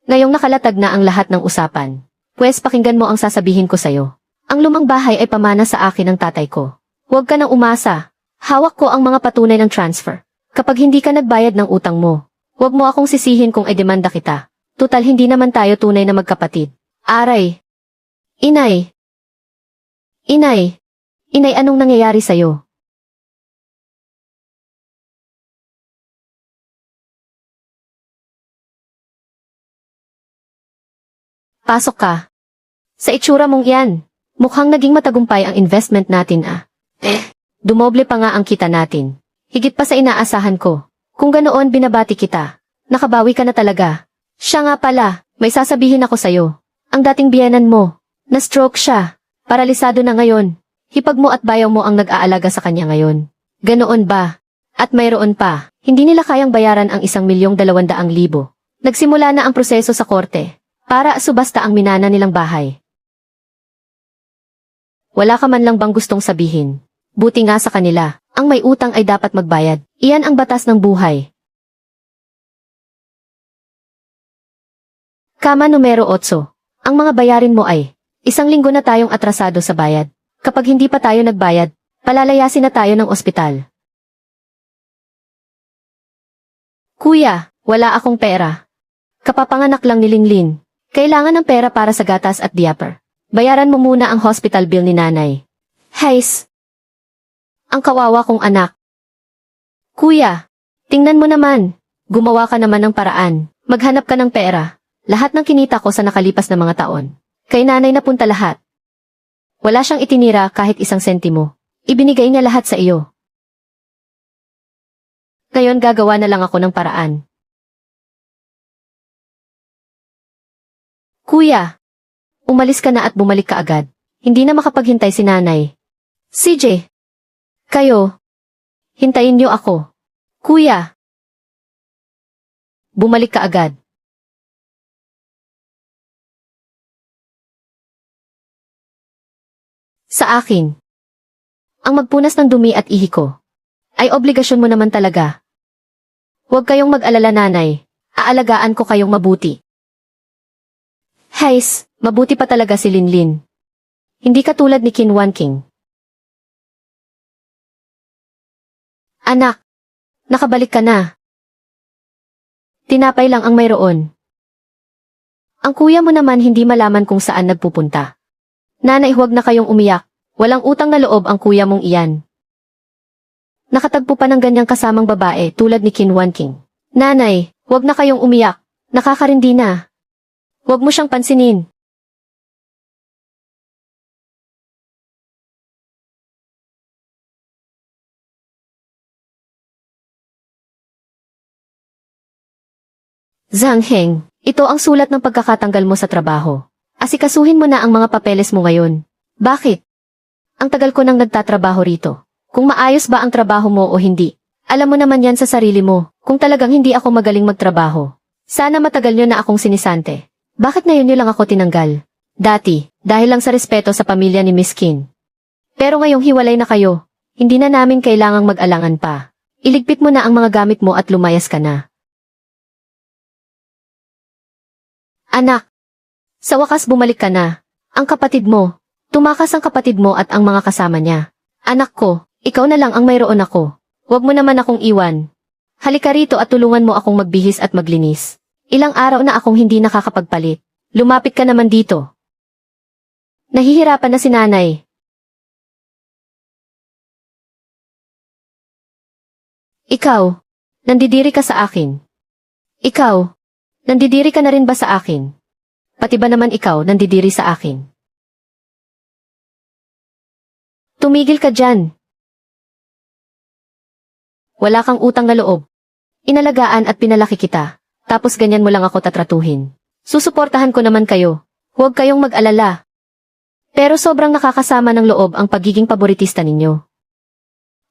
Ngayong nakalatag na ang lahat ng usapan, pwes pakinggan mo ang sasabihin ko sa'yo. Ang lumang bahay ay pamana sa akin ng tatay ko. Huwag ka nang umasa. Hawak ko ang mga patunay ng transfer. Kapag hindi ka nagbayad ng utang mo, huwag mo akong sisihin kung demanda kita. Tutal hindi naman tayo tunay na magkapatid. Aray. Inay. Inay. Inay, anong nangyayari sa'yo? Pasok ka. Sa itsura mong yan, mukhang naging matagumpay ang investment natin ah. Dumoble pa nga ang kita natin. Higit pa sa inaasahan ko. Kung ganoon binabati kita. Nakabawi ka na talaga. Siya nga pala, may sasabihin ako sa'yo. Ang dating biyenan mo, na-stroke siya. Paralisado na ngayon. Hipag mo at bayaw mo ang nag-aalaga sa kanya ngayon. Ganoon ba? At mayroon pa, hindi nila kayang bayaran ang 1,200,000. Nagsimula na ang proseso sa korte, para subasta ang minana nilang bahay. Wala ka man lang bang gustong sabihin? Buti nga sa kanila, ang may utang ay dapat magbayad. Iyan ang batas ng buhay. Kama numero 8. Ang mga bayarin mo ay, 1 linggo na tayong atrasado sa bayad. Kapag hindi pa tayo nagbayad, palalayasin na tayo ng ospital. Kuya, wala akong pera. Kapapanganak lang ni Linglin. Kailangan ng pera para sa gatas at diaper. Bayaran mo muna ang hospital bill ni nanay. Hays! Ang kawawa kong anak. Kuya, tingnan mo naman. Gumawa ka naman ng paraan. Maghanap ka ng pera. Lahat ng kinita ko sa nakalipas na mga taon. Kay nanay napunta lahat. Wala siyang itinira kahit 1 sentimo. Ibinigay niya lahat sa iyo. Ngayon gagawa na lang ako ng paraan. Kuya, umalis ka na at bumalik ka agad. Hindi na makapaghintay si nanay. CJ, kayo, hintayin niyo ako. Kuya, bumalik ka agad. Sa akin, ang magpunas ng dumi at ihi ko, ay obligasyon mo naman talaga. Huwag kayong mag-alala nanay, aalagaan ko kayong mabuti. Hays, mabuti pa talaga si Linlin. Hindi katulad ni Kinwan King. Anak, nakabalik ka na. Tinapay lang ang mayroon. Ang kuya mo naman hindi malaman kung saan nagpupunta. Nanay, huwag na kayong umiyak. Walang utang na loob ang kuya mong iyan. Nakatagpo pa ng ganyang kasamang babae tulad ni Kinwan King. Nanay, huwag na kayong umiyak. Nakakarindi na. Huwag mo siyang pansinin. Zhang Heng, ito ang sulat ng pagkakatanggal mo sa trabaho. Asikasuhin mo na ang mga papeles mo ngayon. Bakit? Ang tagal ko nang nagtatrabaho rito. Kung maayos ba ang trabaho mo o hindi. Alam mo naman yan sa sarili mo, kung talagang hindi ako magaling magtrabaho. Sana matagal nyo na akong sinisante. Bakit ngayon nyo lang ako tinanggal? Dati, dahil lang sa respeto sa pamilya ni Miss Kim. Pero ngayong hiwalay na kayo, hindi na namin kailangang mag-alangan pa. Iligpit mo na ang mga gamit mo at lumayas ka na. Anak, sa wakas bumalik ka na. Ang kapatid mo, tumakas ang kapatid mo at ang mga kasama niya. Anak ko, ikaw na lang ang mayroon ako. Huwag mo naman akong iwan. Halika rito at tulungan mo akong magbihis at maglinis. Ilang araw na akong hindi nakakapagpalit. Lumapit ka naman dito. Nahihirapan na si nanay. Ikaw, nandidiri ka sa akin. Ikaw, nandidiri ka na rin ba sa akin? Pati ba naman ikaw nandidiri sa akin? Tumigil ka dyan. Wala kang utang na loob. Inalagaan at pinalaki kita. Tapos ganyan mo lang ako tatratuhin. Susuportahan ko naman kayo. Huwag kayong mag-alala. Pero sobrang nakakasama ng loob ang pagiging paboritista ninyo.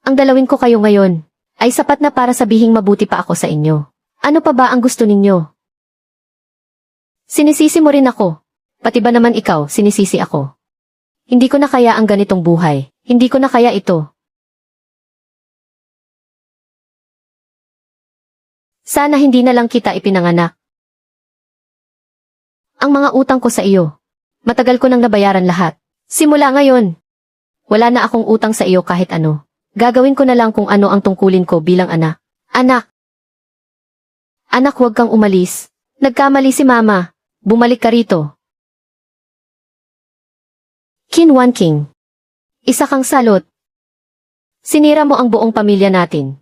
Ang dalawin ko kayo ngayon ay sapat na para sabihing mabuti pa ako sa inyo. Ano pa ba ang gusto ninyo? Sinisisi mo rin ako. Pati ba naman ikaw, sinisisi ako. Hindi ko na kaya ang ganitong buhay. Hindi ko na kaya ito. Sana hindi na lang kita ipinanganak. Ang mga utang ko sa iyo, matagal ko nang nabayaran lahat. Simula ngayon, wala na akong utang sa iyo kahit ano. Gagawin ko na lang kung ano ang tungkulin ko bilang anak. Anak! Anak, huwag kang umalis. Nagkamali si mama. Bumalik ka rito. Kinwan King. Isa kang salot. Sinira mo ang buong pamilya natin.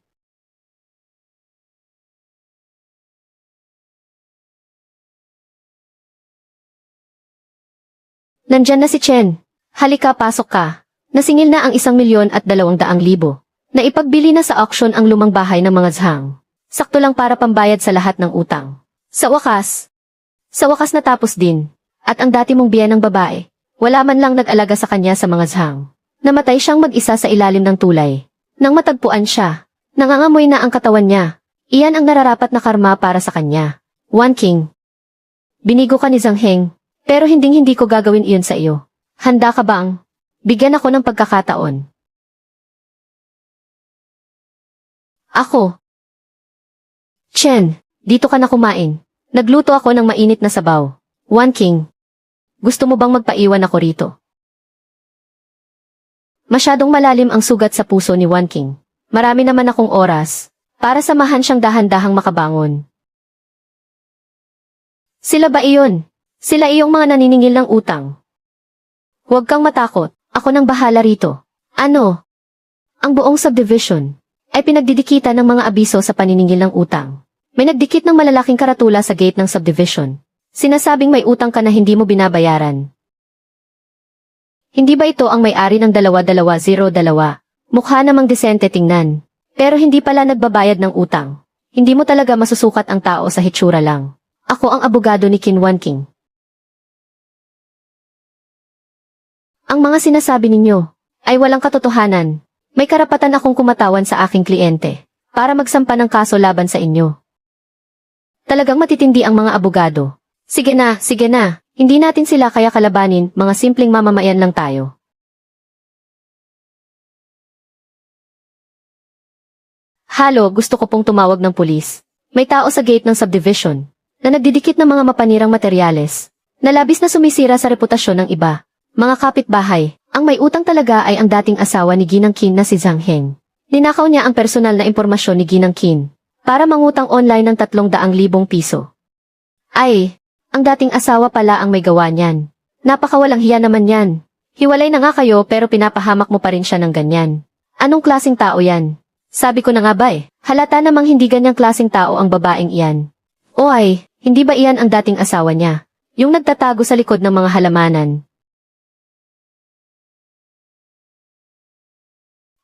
Nandyan na si Chen. Halika, pasok ka. Nasingil na ang 1,200,000. Naipagbili na sa auction ang lumang bahay ng mga Zhang. Sakto lang para pambayad sa lahat ng utang. Sa wakas natapos din. At ang dati mong biyen ng babae, wala man lang nag-alaga sa kanya sa mga zhang. Namatay siyang mag-isa sa ilalim ng tulay. Nang matagpuan siya, nangangamoy na ang katawan niya. Iyan ang nararapat na karma para sa kanya. Wan King. Binigo ka ni Zhang Heng, pero hinding-hindi ko gagawin iyon sa iyo. Handa ka bang? Bigyan ako ng pagkakataon. Ako. Chen, dito ka na kumain. Nagluto ako ng mainit na sabaw. Wan King. Gusto mo bang magpaiwan ako rito? Masyadong malalim ang sugat sa puso ni Wan King. Marami naman akong oras para samahan siyang dahan-dahang makabangon. Sila ba iyon? Sila iyong mga naniningil ng utang. Huwag kang matakot. Ako nang bahala rito. Ano? Ang buong subdivision ay pinagdidikitan ng mga abiso sa paniningil ng utang. May nagdikit ng malalaking karatula sa gate ng subdivision. Sinasabing may utang ka na hindi mo binabayaran. Hindi ba ito ang may-ari ng 2202? Mukha namang disente tingnan. Pero hindi pala nagbabayad ng utang. Hindi mo talaga masusukat ang tao sa hitsura lang. Ako ang abogado ni Qin Wan King. Ang mga sinasabi ninyo ay walang katotohanan. May karapatan akong kumatawan sa aking kliyente para magsampa ng kaso laban sa inyo. Talagang matitindi ang mga abogado. Sige na, sige na. Hindi natin sila kaya kalabanin, mga simpleng mamamayan lang tayo. Halo, gusto ko pong tumawag ng pulis. May tao sa gate ng subdivision na nagdidikit ng mga mapanirang materyales na labis na sumisira sa reputasyon ng iba. Mga kapitbahay, ang may utang talaga ay ang dating asawa ni Ginang Qin na si Zhang Heng. Ninakaw niya ang personal na impormasyon ni Ginang Qin para mangutang online ng 300,000 piso. Ay, ang dating asawa pala ang may gawa niyan. Napakawalang hiya naman yan. Hiwalay na nga kayo pero pinapahamak mo pa rin siya ng ganyan. Anong klaseng tao yan? Sabi ko na nga ba halata namang hindi ganyang klaseng tao ang babaeng iyan. O ay, hindi ba iyan ang dating asawa niya? Yung nagtatago sa likod ng mga halamanan.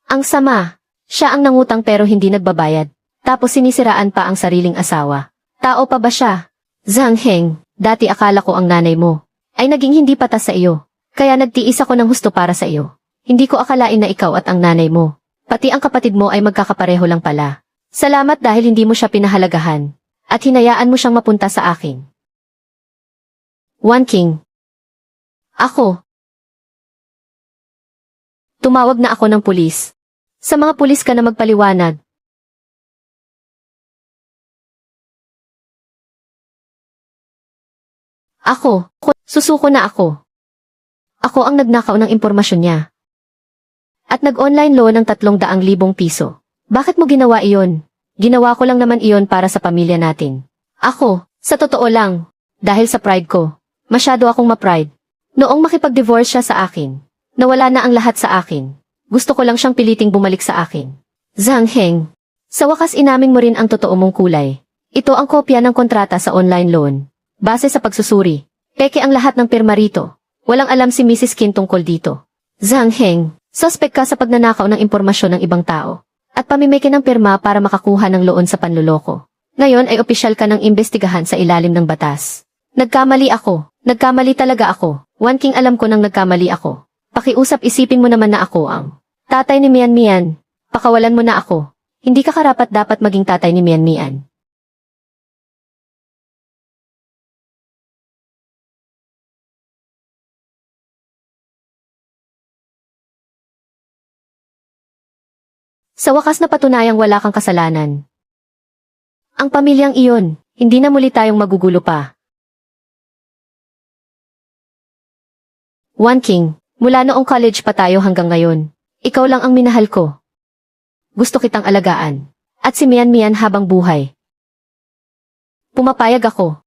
Ang sama. Siya ang nangutang pero hindi nagbabayad. Tapos sinisiraan pa ang sariling asawa. Tao pa ba siya? Zhang Heng, dati akala ko ang nanay mo ay naging hindi patas sa iyo. Kaya nagtiis ako ng husto para sa iyo. Hindi ko akalain na ikaw at ang nanay mo, pati ang kapatid mo ay magkakapareho lang pala. Salamat dahil hindi mo siya pinahalagahan at hinayaan mo siyang mapunta sa akin. Wan King. Ako. Tumawag na ako ng pulis. Sa mga pulis ka na magpaliwanag. Ako, susuko na ako. Ako ang nagnakaw ng impormasyon niya. At nag-online loan ng 300,000 piso. Bakit mo ginawa iyon? Ginawa ko lang naman iyon para sa pamilya natin. Ako, sa totoo lang, dahil sa pride ko, masyado akong ma-pride. Noong makipag-divorce siya sa akin, nawala na ang lahat sa akin. Gusto ko lang siyang piliting bumalik sa akin. Zhang Heng, sa wakas inamin mo rin ang totoo mong kulay. Ito ang kopya ng kontrata sa online loan. Base sa pagsusuri, peke ang lahat ng pirma rito. Walang alam si Mrs. Qin tungkol dito. Zhang Heng, suspect ka sa pagnanakaw ng impormasyon ng ibang tao at pamimeke ng pirma para makakuha ng loan sa panloloko. Ngayon ay opisyal ka ng imbestigahan sa ilalim ng batas. Nagkamali ako. Nagkamali talaga ako. Wan King, alam ko nang nagkamali ako. Pakiusap, isipin mo naman na ako ang tatay ni Mian Mian. Pakawalan mo na ako. Hindi ka karapat dapat maging tatay ni Mian Mian. Sa wakas na patunayang wala kang kasalanan. Ang pamilyang iyon, hindi na muli tayong magugulo pa. Wan King, mula noong college pa tayo hanggang ngayon, ikaw lang ang minahal ko. Gusto kitang alagaan. At si Mian Mian habang buhay. Pumapayag ako.